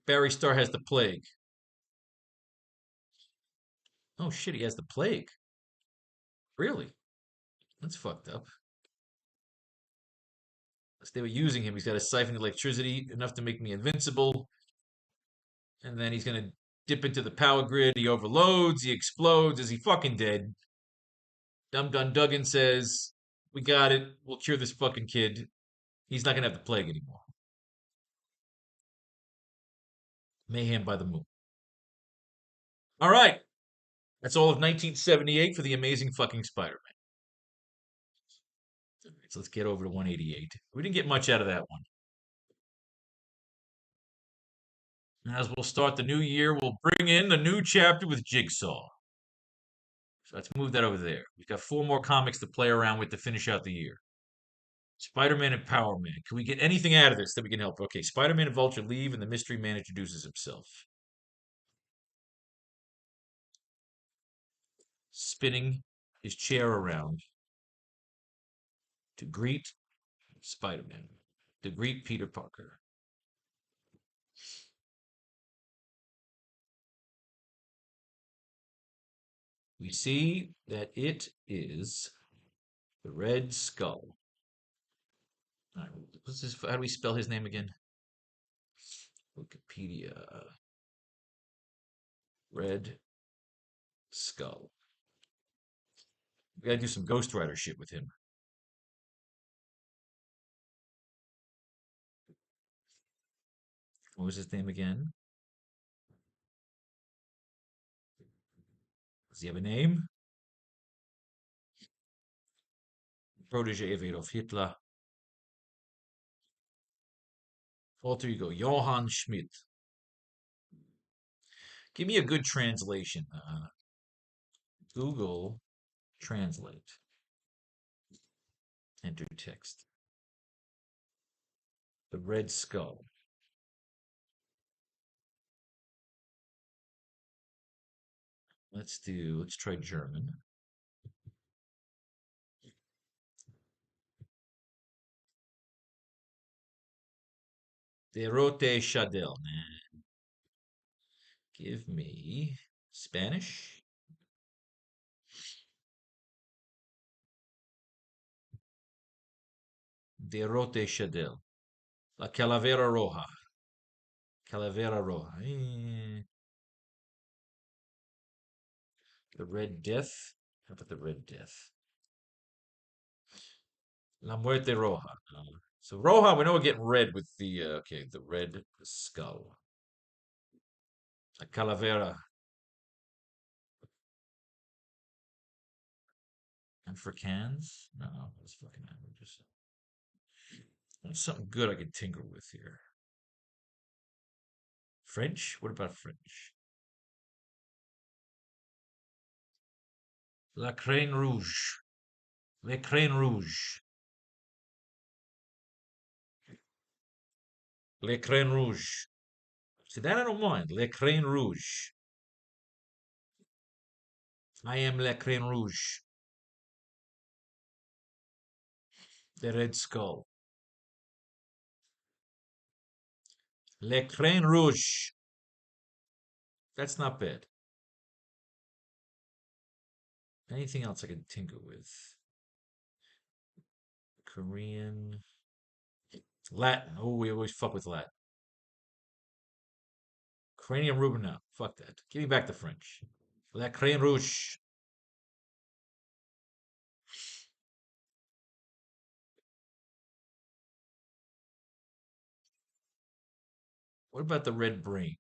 Barry Starr has the plague. Oh shit, he has the plague. Really? That's fucked up. They were using him. He's got a siphon electricity enough to make me invincible. And then he's gonna dip into the power grid. He overloads. He explodes. Is he fucking dead? Dum Dum Duggan says, "We got it. We'll cure this fucking kid. He's not gonna have the plague anymore." Mayhem by the moon. All right, that's all of 1978 for the Amazing fucking Spider-Man. So let's get over to 188. We didn't get much out of that one. As we'll start the new year, we'll bring in the new chapter with Jigsaw. So let's move that over there. We've got 4 more comics to play around with to finish out the year. Spider-Man and Power Man. Can we get anything out of this that we can help? Okay, Spider-Man and Vulture leave, and the Mystery Man introduces himself. Spinning his chair around to greet Spider-Man, to greet Peter Parker. We see that it is the Red Skull. All right, what's this, how do we spell his name again? Wikipedia. Red Skull. We gotta do some Ghost Rider shit with him. What was his name again? Does he have a name? Protege of Adolf Hitler. Alter ego, Johann Schmidt. Give me a good translation. Google Translate. Enter text. The Red Skull. Let's try German. Der rote Schädel. Nah. Give me Spanish. Der rote Schädel. La Calavera Roja. Calavera Roja. The Red Death. How about the Red Death? La Muerte Roja. So Roja, we know we're getting red with the okay, the Red Skull. La Calavera. And for cans? No, that's fucking outrageous. What's something good I could tinker with here? French? What about French? La Crane Rouge. Le Crane Rouge. Le Crane Rouge. See, that I don't mind. Le Crane Rouge. I am Le Crane Rouge. The Red Skull. Le Crane Rouge. That's not bad. Anything else I can tinker with? Korean. Latin. Oh, we always fuck with Latin. Cranium Rubin now. Fuck that. Give me back the French. La Crane Rouge. What about the red brain?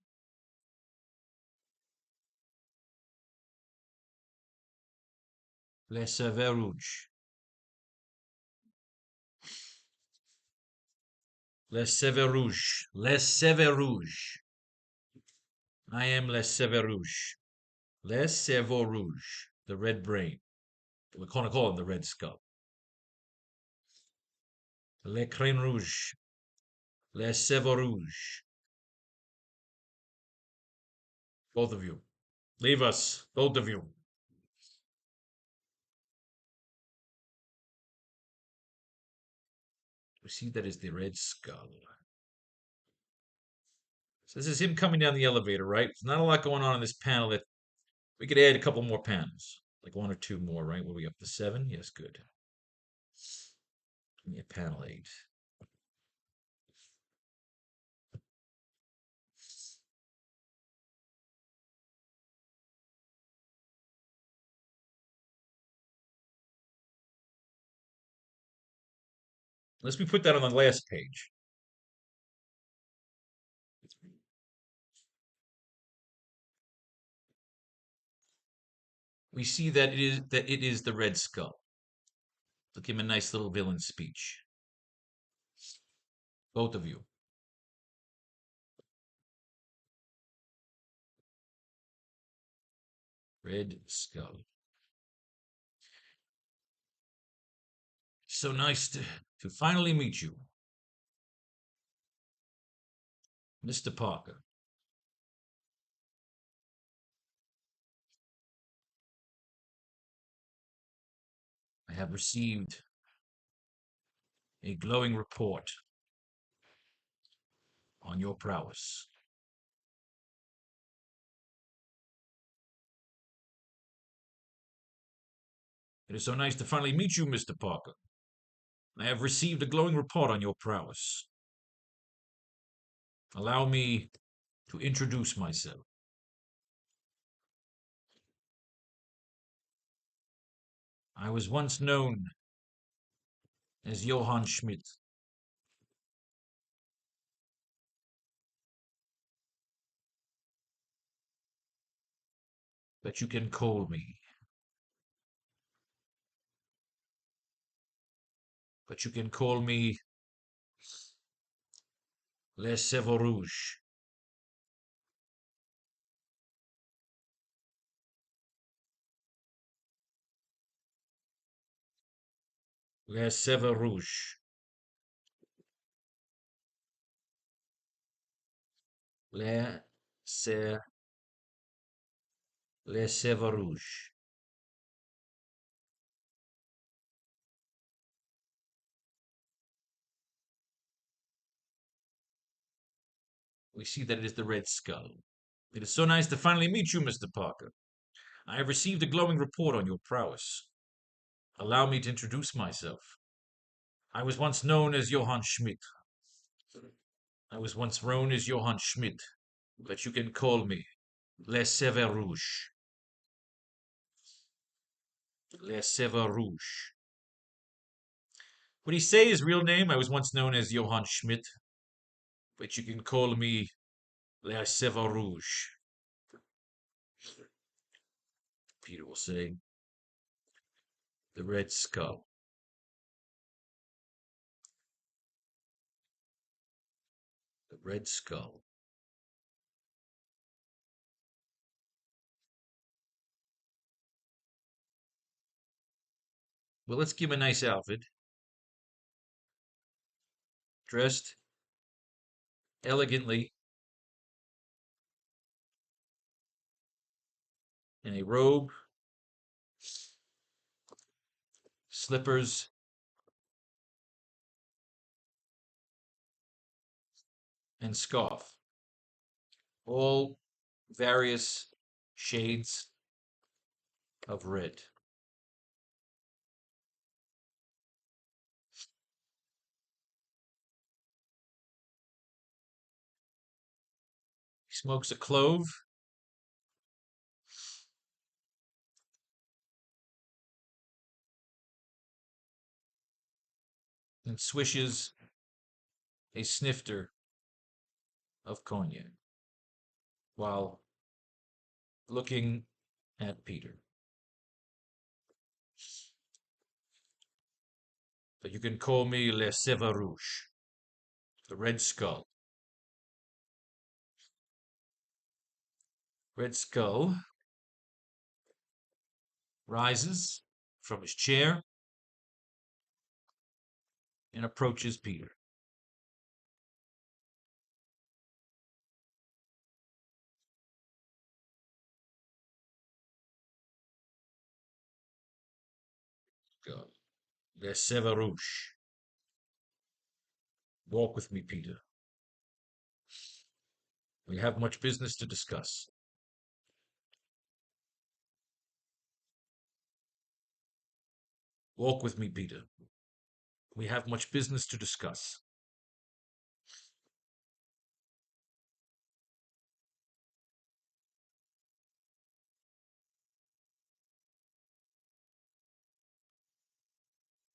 Le Cerveau Rouge. Le Cerveau Rouge. Le Cerveau Rouge. I am Le Cerveau Rouge. Le Cerveau Rouge. The red brain. We're going to call him the Red Skull. Le Crane Rouge. Le Cerveau Rouge. Both of you. Leave us. Both of you. We see that is the Red Skull. So this is him coming down the elevator, right? There's not a lot going on in this panel that we could add a couple more panels. Like one or two more, right? What are we up to 7? Yes, good. Give me a panel 8. Let's put that on the last page. We see that it is the Red Skull. Look, give him a nice little villain speech. Both of you. Red Skull. So nice to finally meet you, Mr. Parker. I have received a glowing report on your prowess. It is so nice to finally meet you, Mr. Parker. I have received a glowing report on your prowess. Allow me to introduce myself. I was once known as Johann Schmidt. But you can call me. But you can call me Le Cerveau Rouge. Les Sèvres Rouges. Les Sèvres, les Sèvres Rouges. We see that it is the Red Skull. It is so nice to finally meet you, Mr. Parker. I have received a glowing report on your prowess. Allow me to introduce myself. I was once known as Johann Schmidt. But you can call me Les Sèvres Rouges. Les Sèvres Rouges. Would he say his real name? I was once known as Johann Schmidt, but you can call me Les Sèvres Rouges. Peter will say, the Red Skull. The Red Skull. Well, let's give him a nice outfit. Dressed elegantly in a robe, slippers, and scarf. All various shades of red. He smokes a clove and swishes a snifter of cognac while looking at Peter. But you can call me Les Sèvres Rouges, the Red Skull. Red Skull rises from his chair and approaches Peter. Les Sèvres Rouges. Walk with me, Peter. We have much business to discuss. Walk with me, Peter. We have much business to discuss.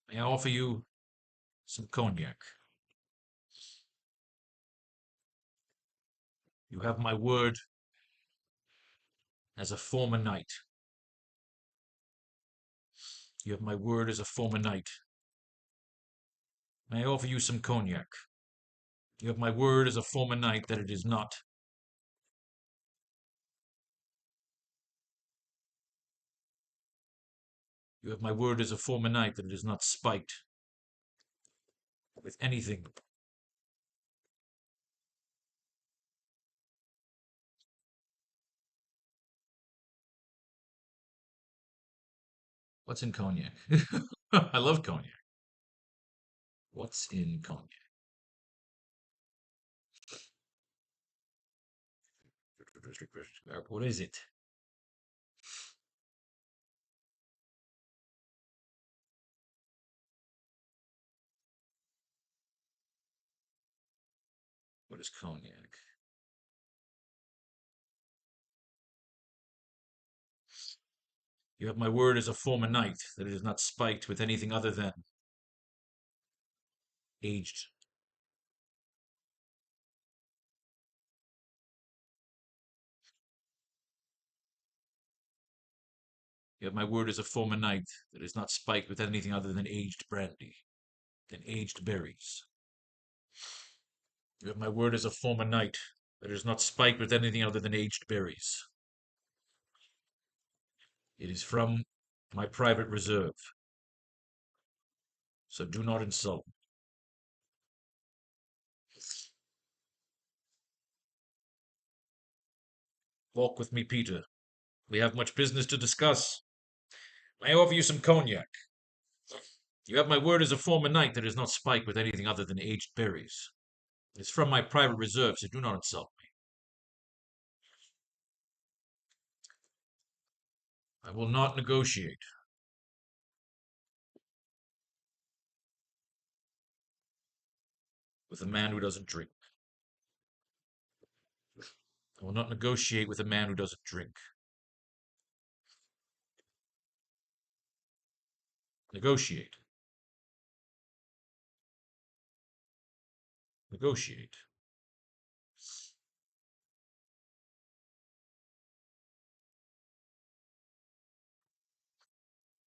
May I offer you some cognac? You have my word as a former knight. You have my word as a former knight. May I offer you some cognac? You have my word as a former knight that it is not. You have my word as a former knight that it is not spiked with anything. What's in cognac? I love cognac. What's in cognac? What is it? What is cognac? You have my word as a former knight that it is not spiked with anything other than aged. You have my word as a former knight that it is not spiked with anything other than aged brandy, than aged berries. You have my word as a former knight that it is not spiked with anything other than aged berries. It is from my private reserve. So do not insult me. Walk with me, Peter. We have much business to discuss. May I offer you some cognac? You have my word as a former knight that is not spiked with anything other than aged berries. It's from my private reserve, so do not insult me. I will not negotiate with a man who doesn't drink. I will not negotiate with a man who doesn't drink. Negotiate. Negotiate.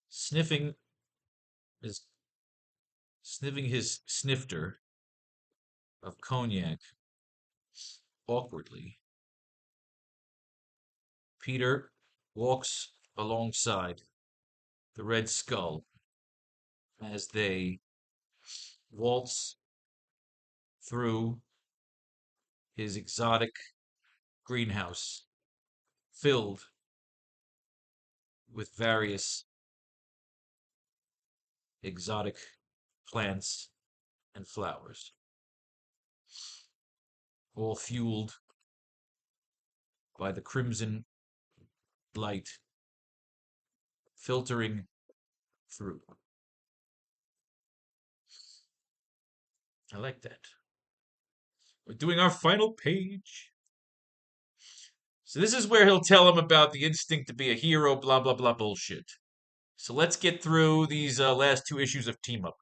Sniffing is sniffing his snifter of cognac awkwardly. Peter walks alongside the Red Skull as they waltz through his exotic greenhouse filled with various exotic plants and flowers, all fueled by the crimson light filtering through. I like that. We're doing our final page. So this is where he'll tell him about the instinct to be a hero, blah, blah, blah bullshit. So let's get through these last two issues of Team Up.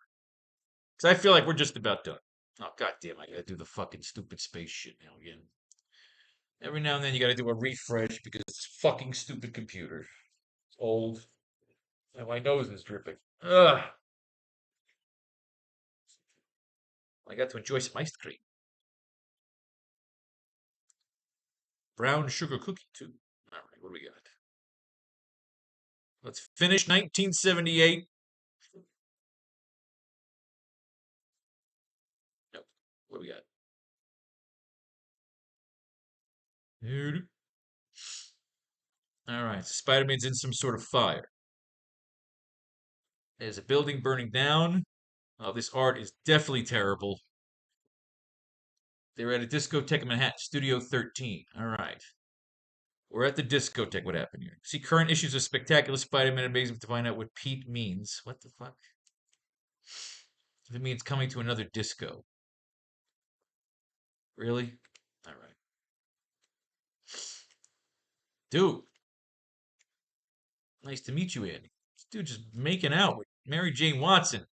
Because I feel like we're just about done. Oh, goddamn, I gotta do the fucking stupid space shit now again. Every now and then you gotta do a refresh because it's fucking stupid computer. It's old. And my nose is dripping. Ugh. I got to enjoy some ice cream. Brown sugar cookie, too. All right, what do we got? Let's finish 1978. Nope. What do we got? All right, Spider-Man's in some sort of fire. There's a building burning down. Oh, this art is definitely terrible. They were at a discotheque in Manhattan, Studio 13. All right. We're at the discotheque. What happened here? See current issues of Spectacular Spider-Man Amazing to find out what Pete means. What the fuck? If it means coming to another disco. Really? All right. Dude. Nice to meet you, Andy. This dude just making out with Mary Jane Watson.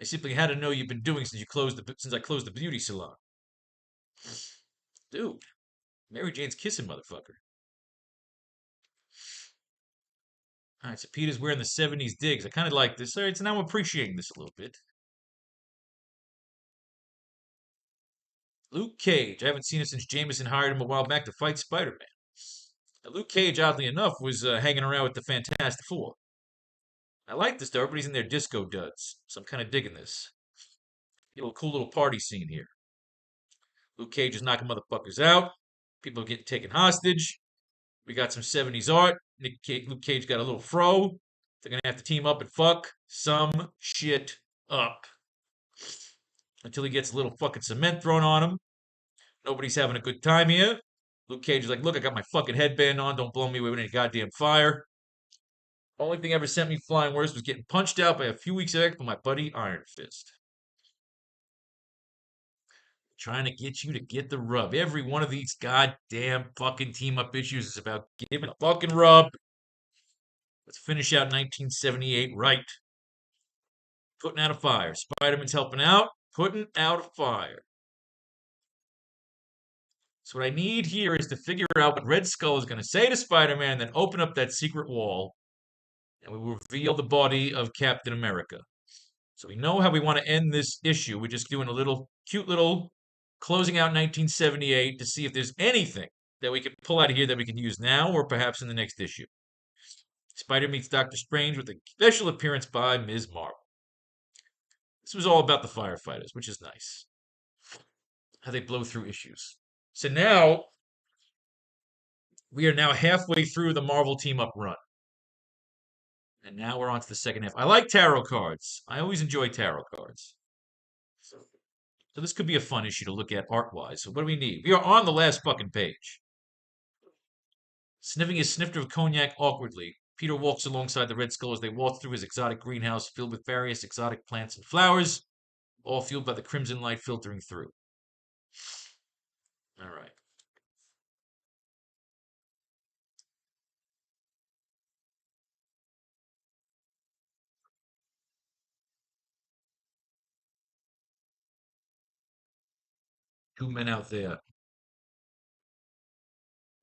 I simply had to know you've been doing since I closed the beauty salon. Dude. Mary Jane's kissing motherfucker. All right, so Peter's wearing the 70s digs. I kind of like this. All right, so now I'm appreciating this a little bit. Luke Cage. I haven't seen him since Jameson hired him a while back to fight Spider-Man. Now, Luke Cage, oddly enough, was hanging around with the Fantastic Four. I like this, though. Everybody's in their disco duds, so I'm kind of digging this. Get a cool little party scene here. Luke Cage is knocking motherfuckers out. People are getting taken hostage. We got some 70s art. Luke Cage got a little fro. They're going to have to team up and fuck some shit up. Until he gets a little fucking cement thrown on him. Nobody's having a good time here. Luke Cage is like, look, I got my fucking headband on. Don't blow me away with any goddamn fire. Only thing ever sent me flying worse was getting punched out by a few weeks back by my buddy Iron Fist. Trying to get you to get the rub. Every one of these goddamn fucking team up issues is about giving a fucking rub. Let's finish out 1978 right. Putting out a fire. Spider-Man's helping out. Putting out a fire. So what I need here is to figure out what Red Skull is going to say to Spider-Man, then open up that secret wall, and we will reveal the body of Captain America. So we know how we want to end this issue. We're just doing a little cute little closing out 1978 to see if there's anything that we can pull out of here that we can use now or perhaps in the next issue. Spider meets Doctor Strange with a special appearance by Ms. Marvel. This was all about the firefighters, which is nice. How they blow through issues. So now we are now halfway through the Marvel team up run. And now we're on to the second half. I like tarot cards. I always enjoy tarot cards. So this could be a fun issue to look at art-wise. So what do we need? We are on the last fucking page. Sniffing his snifter of cognac awkwardly, Peter walks alongside the Red Skull as they walk through his exotic greenhouse filled with various exotic plants and flowers, all fueled by the crimson light filtering through. All right. Two men out there,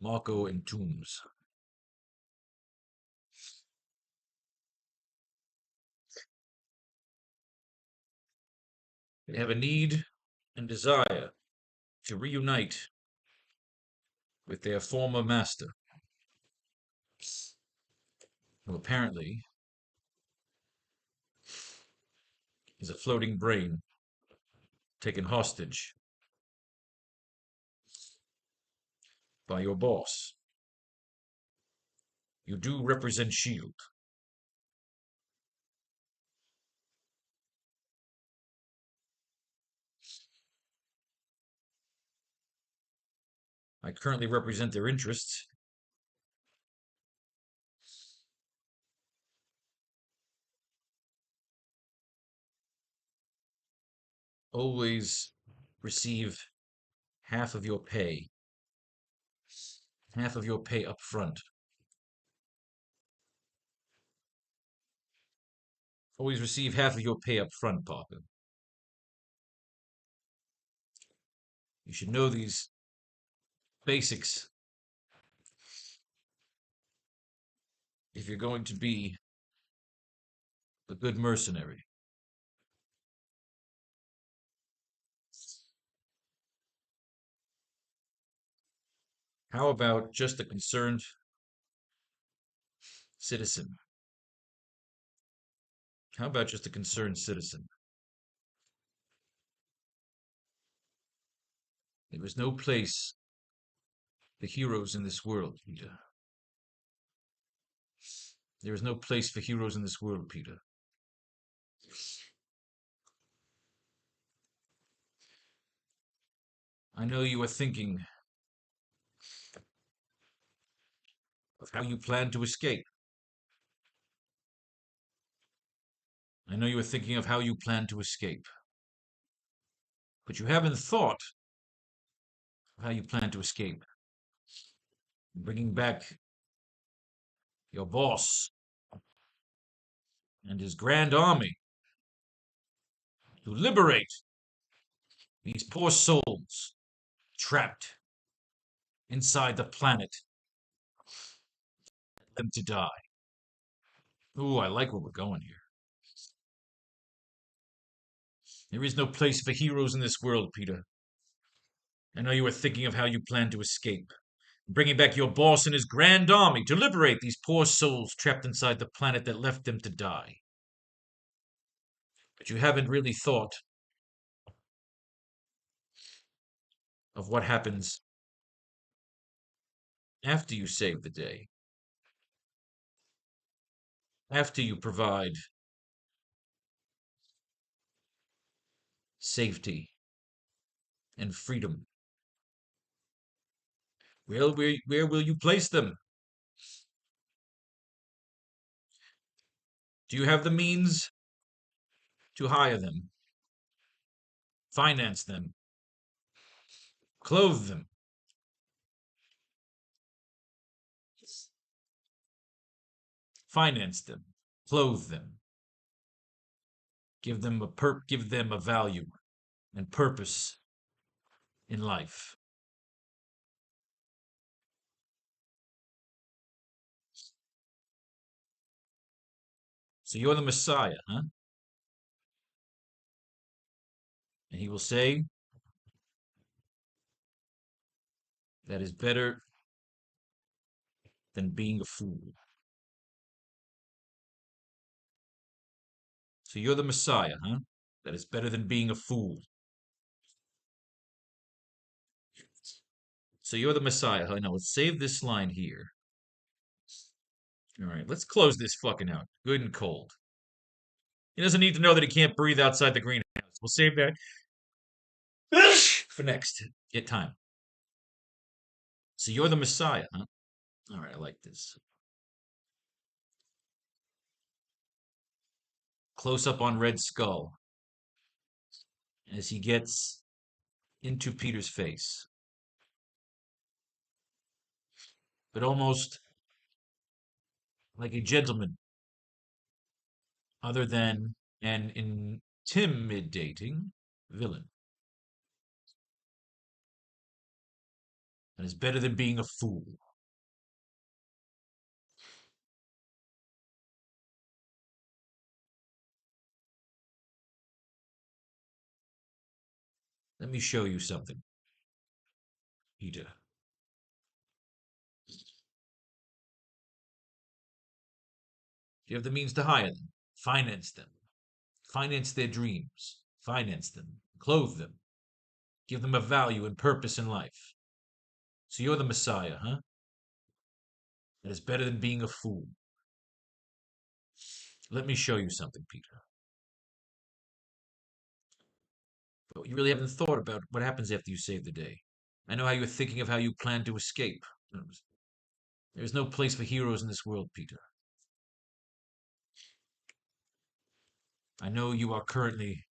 Marco and Toombs. They have a need and desire to reunite with their former master, who apparently is a floating brain taken hostage by your boss. You do represent S.H.I.E.L.D. I currently represent their interests. Always receive half of your pay. Half of your pay up front. Always receive half of your pay up front, Parker. You should know these basics if you're going to be a good mercenary. How about just a concerned citizen? How about just a concerned citizen? There is no place for heroes in this world, Peter. There is no place for heroes in this world, Peter. I know you are thinking of how you plan to escape. I know you are thinking of how you plan to escape. But you haven't thought of how you plan to escape. Bringing back your boss and his grand army to liberate these poor souls trapped inside the planet, them to die. Ooh, I like where we're going here. There is no place for heroes in this world, Peter. I know you are thinking of how you plan to escape, bringing back your boss and his grand army to liberate these poor souls trapped inside the planet that left them to die. But you haven't really thought of what happens after you save the day, after you provide safety and freedom. Well, where will you place them? Do you have the means to hire them, finance them, clothe them? Finance them, clothe them, give them a value and purpose in life. So you're the Messiah, huh? And he will say, that is better than being a fool. So you're the Messiah, huh? That is better than being a fool. So you're the Messiah, huh? Now let's save this line here. All right, let's close this fucking out. Good and cold. He doesn't need to know that he can't breathe outside the greenhouse. We'll save that for next. Get time. So you're the Messiah, huh? All right, I like this. Close up on Red Skull as he gets into Peter's face. But almost like a gentleman, other than an intimidating villain. That is better than being a fool. Let me show you something, Peter. You have the means to hire them, finance them, finance their dreams, finance them, clothe them, give them a value and purpose in life. So you're the Messiah, huh? That is better than being a fool. Let me show you something, Peter. But you really haven't thought about what happens after you save the day. I know how you're thinking of how you plan to escape. There is no place for heroes in this world, Peter. I know you are currently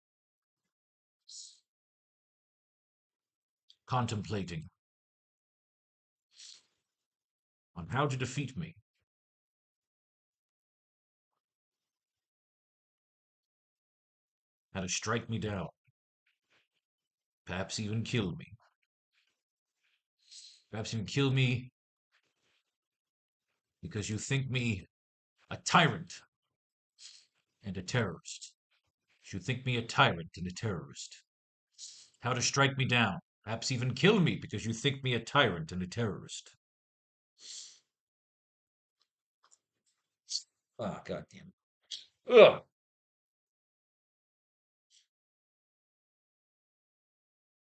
contemplating on how to defeat me. How to strike me down. Perhaps even kill me. Perhaps even kill me because you think me a tyrant and a terrorist. You think me a tyrant and a terrorist. How to strike me down. Perhaps even kill me because you think me a tyrant and a terrorist. Ah, goddamn. Ugh.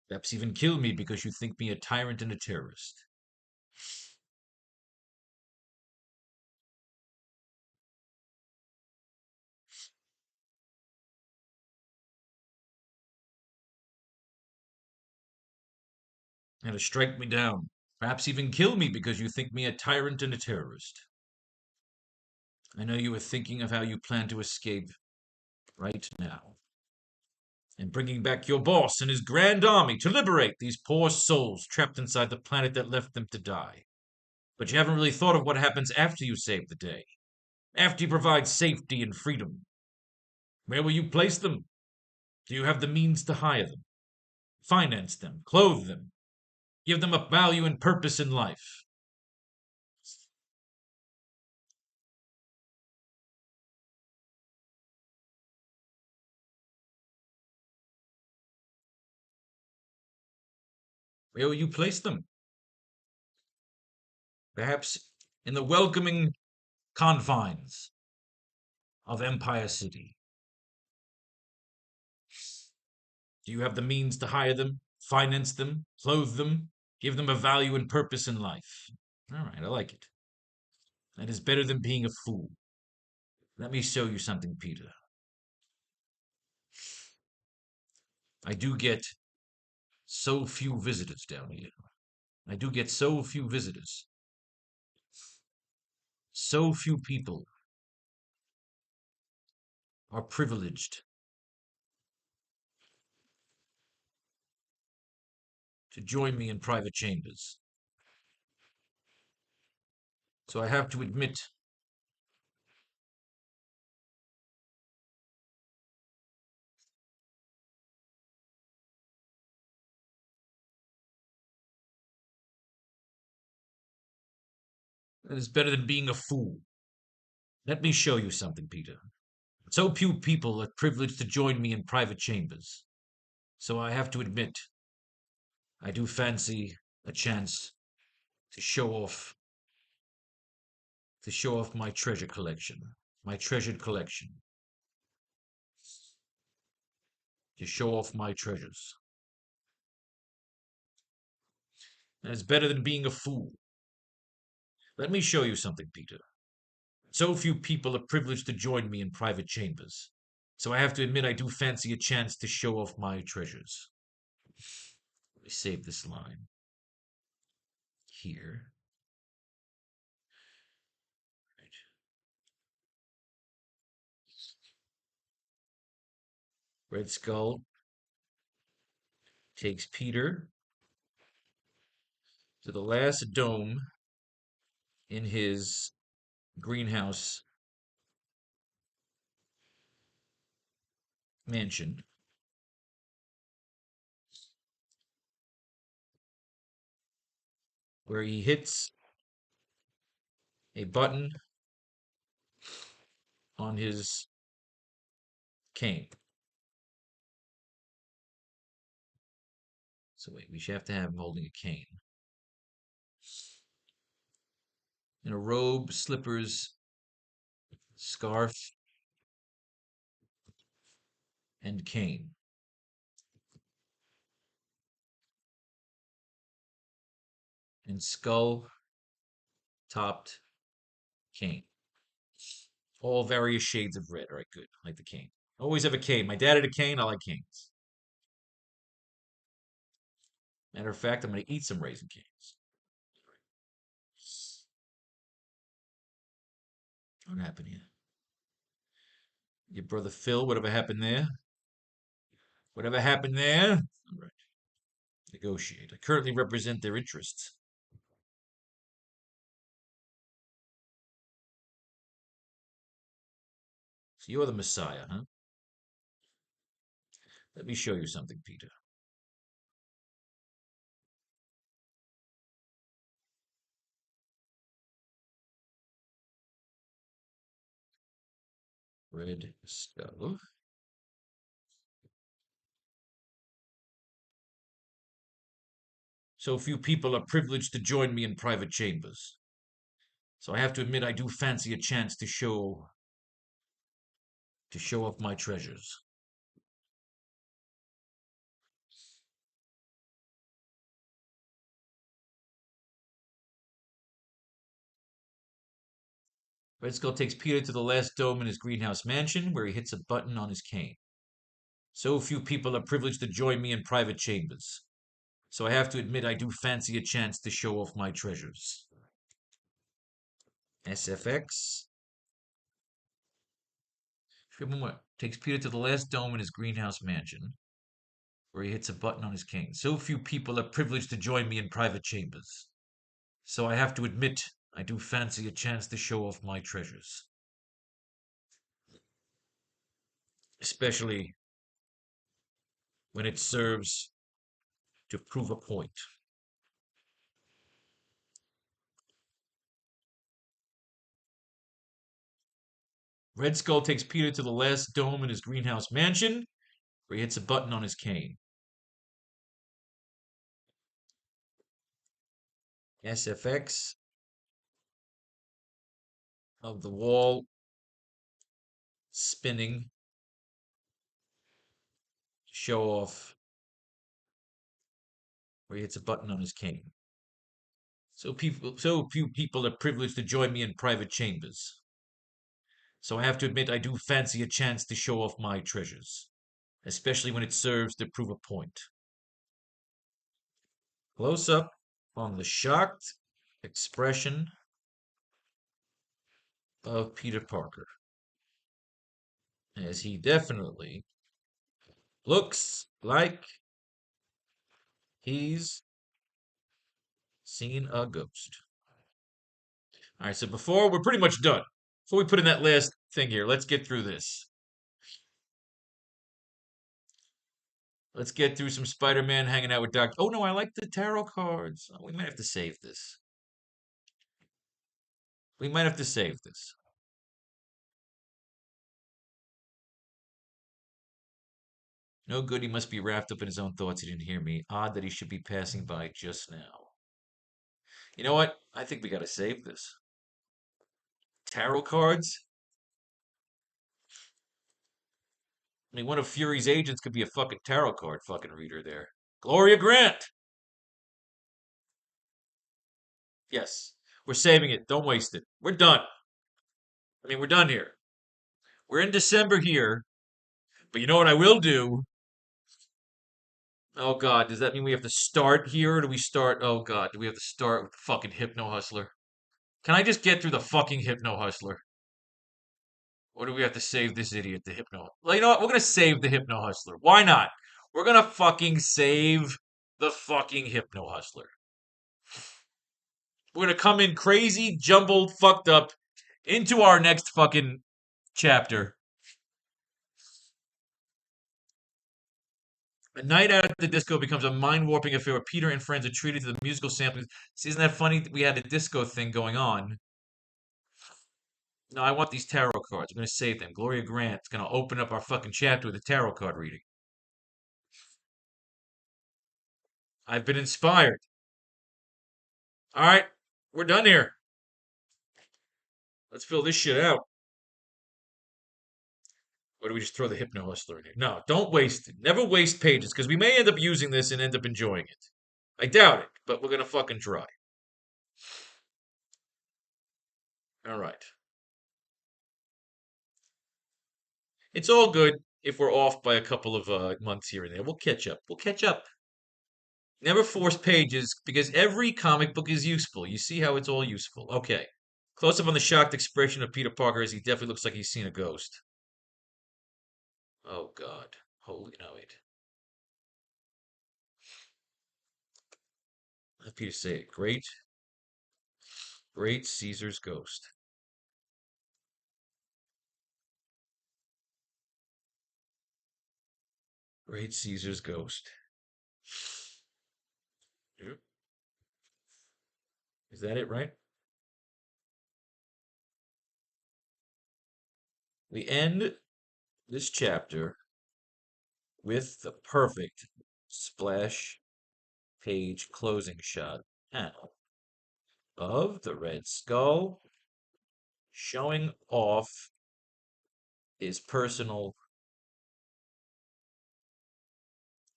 Perhaps even kill me because you think me a tyrant and a terrorist. And to strike me down. Perhaps even kill me because you think me a tyrant and a terrorist. I know you are thinking of how you plan to escape right now. And bringing back your boss and his grand army to liberate these poor souls trapped inside the planet that left them to die. But you haven't really thought of what happens after you save the day. After you provide safety and freedom. Where will you place them? Do you have the means to hire them? Finance them, clothe them, give them a value and purpose in life? Where will you place them? Perhaps in the welcoming confines of Empire City. Do you have the means to hire them, finance them, clothe them, give them a value and purpose in life? All right, I like it. That is better than being a fool. Let me show you something, Peter. I do get so few visitors down here. I do get so few visitors. So few people are privileged to join me in private chambers. So I have to admit, that is better than being a fool. Let me show you something, Peter. So few people are privileged to join me in private chambers. So I have to admit, I do fancy a chance to show off my treasure collection, my treasured collection. to show off my treasures. That is better than being a fool. Let me show you something, Peter. So few people are privileged to join me in private chambers. So I have to admit I do fancy a chance to show off my treasures. Let me save this line here. Right. Red Skull takes Peter to the last dome in his greenhouse mansion, where he hits a button on his cane. So wait, we should have to have him holding a cane. In a robe, slippers, scarf, and cane. And skull topped cane. All various shades of red. All right, good. I like the cane. Always have a cane. My dad had a cane. I like canes. Matter of fact, I'm going to eat some Raisin Canes. What happened here? Your brother Phil, whatever happened there? Whatever happened there? All right. Negotiate. I currently represent their interests. So you're the Messiah, huh? Let me show you something, Peter. Red Skull. So few people are privileged to join me in private chambers. So I have to admit I do fancy a chance to show off my treasures. Red Skull takes Peter to the last dome in his greenhouse mansion, where he hits a button on his cane. So few people are privileged to join me in private chambers. So I have to admit I do fancy a chance to show off my treasures. SFX. One more. Takes Peter to the last dome in his greenhouse mansion, where he hits a button on his cane. So few people are privileged to join me in private chambers. So I have to admit I do fancy a chance to show off my treasures. Especially when it serves to prove a point. Red Skull takes Peter to the last dome in his greenhouse mansion, where he hits a button on his cane. SFX of the wall spinning to show off where he hits a button on his cane. So few people are privileged to join me in private chambers. So I have to admit I do fancy a chance to show off my treasures, especially when it serves to prove a point. Close up on the shocked expression of Peter Parker, as he definitely looks like he's seen a ghost. All right, so we're pretty much done. Before we put in that last thing here, let's get through this. Let's get through some Spider-Man hanging out with Doc. Oh no, I like the tarot cards. Oh, we might have to save this. We might have to save this. No good, he must be wrapped up in his own thoughts. He didn't hear me. Odd that he should be passing by just now. You know what? I think we gotta save this. Tarot cards? I mean, one of Fury's agents could be a fucking tarot card fucking reader there. Gloria Grant! Yes. We're saving it. Don't waste it. We're done. I mean, we're done here. We're in December here. But you know what I will do? Oh God, does that mean we have to start here, or do we start? Oh God, do we have to start with the fucking Hypno Hustler? Can I just get through the fucking Hypno Hustler? Or do we have to save this idiot, the Hypno? Well, you know what? We're gonna save the Hypno Hustler. Why not? We're gonna fucking save the fucking Hypno Hustler. We're gonna come in crazy, jumbled, fucked up into our next fucking chapter. A night out at the disco becomes a mind-warping affair where Peter and friends are treated to the musical samplings. See, isn't that funny that we had a disco thing going on? No, I want these tarot cards. I'm going to save them. Gloria Grant's going to open up our fucking chapter with a tarot card reading. I've been inspired. All right, we're done here. Let's fill this shit out. Or do we just throw the Hypno Hustler in here? No, don't waste it. Never waste pages, because we may end up using this and end up enjoying it. I doubt it, but we're going to fucking try. All right. It's all good if we're off by a couple of months here and there. We'll catch up. We'll catch up. Never force pages, because every comic book is useful. You see how it's all useful. Okay. Close up on the shocked expression of Peter Parker as he definitely looks like he's seen a ghost. Oh, God. Holy no, wait. Let Peter say it. Great Caesar's ghost. Great Caesar's ghost. Yep. Is that it, right? We end this chapter with the perfect splash page closing shot panel of the Red Skull showing off his personal,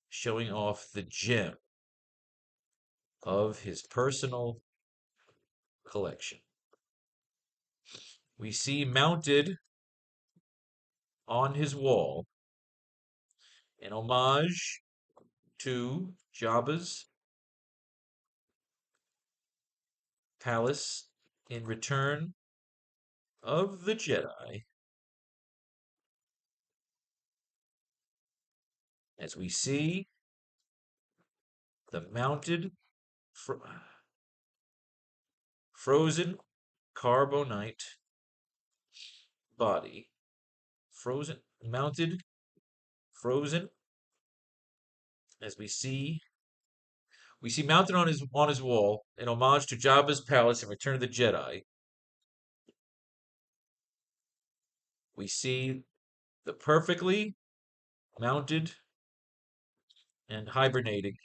showing off the gem of his personal collection. We see mounted on his wall an homage to Jabba's palace in Return of the Jedi, as we see the mounted frozen carbonite body, frozen, as we see mounted on his wall an homage to Jabba's palace in Return of the Jedi. We see the perfectly mounted and hibernating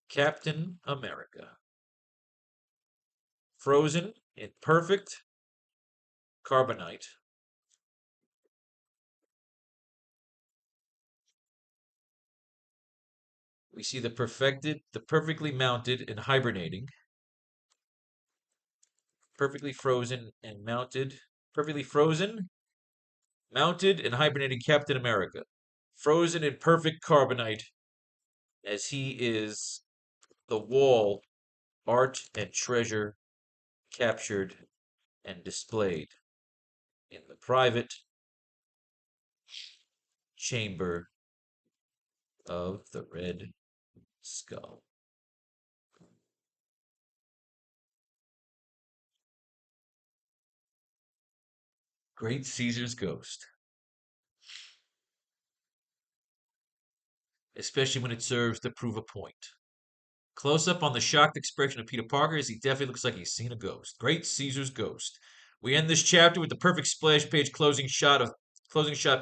Captain America, frozen in perfect carbonite. We see the perfectly mounted and hibernating, perfectly frozen and mounted, perfectly frozen, mounted and hibernating Captain America, frozen in perfect carbonite, as he is the wall, art and treasure captured and displayed in the private chamber of the Red Skull. Great Caesar's ghost. Especially when it serves to prove a point. Close up on the shocked expression of Peter Parker as he definitely looks like he's seen a ghost. Great Caesar's ghost. We end this chapter with the perfect splash page closing shot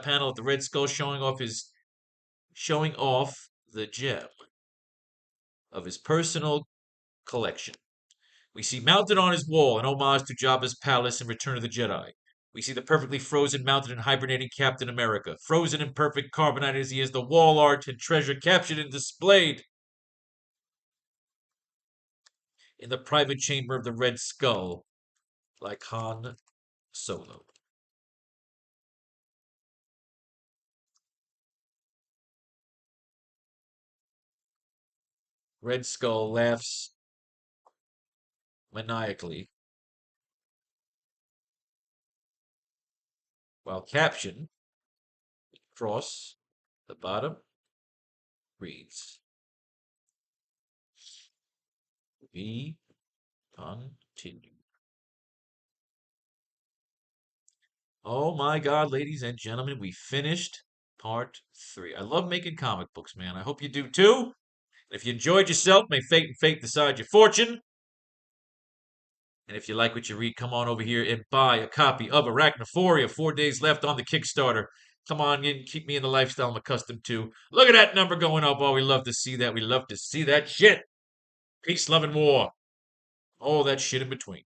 panel of the Red Skull showing off the gem of his personal collection. We see mounted on his wall an homage to Jabba's palace in Return of the Jedi. We see the perfectly frozen, mounted, and hibernating Captain America, frozen and perfect, carbonite as he is, the wall art and treasure captured and displayed in the private chamber of the Red Skull, like Han Solo. Red Skull laughs maniacally, while caption across the bottom reads, "We continue." Oh my God, ladies and gentlemen, we finished part 3. I love making comic books, man. I hope you do too. If you enjoyed yourself, may fate and fate decide your fortune. And if you like what you read, come on over here and buy a copy of Arachnophoria. 4 days left on the Kickstarter. Come on in, keep me in the lifestyle I'm accustomed to. Look at that number going up. Oh, we love to see that. We love to see that shit. Peace, love, and war. All that shit in between.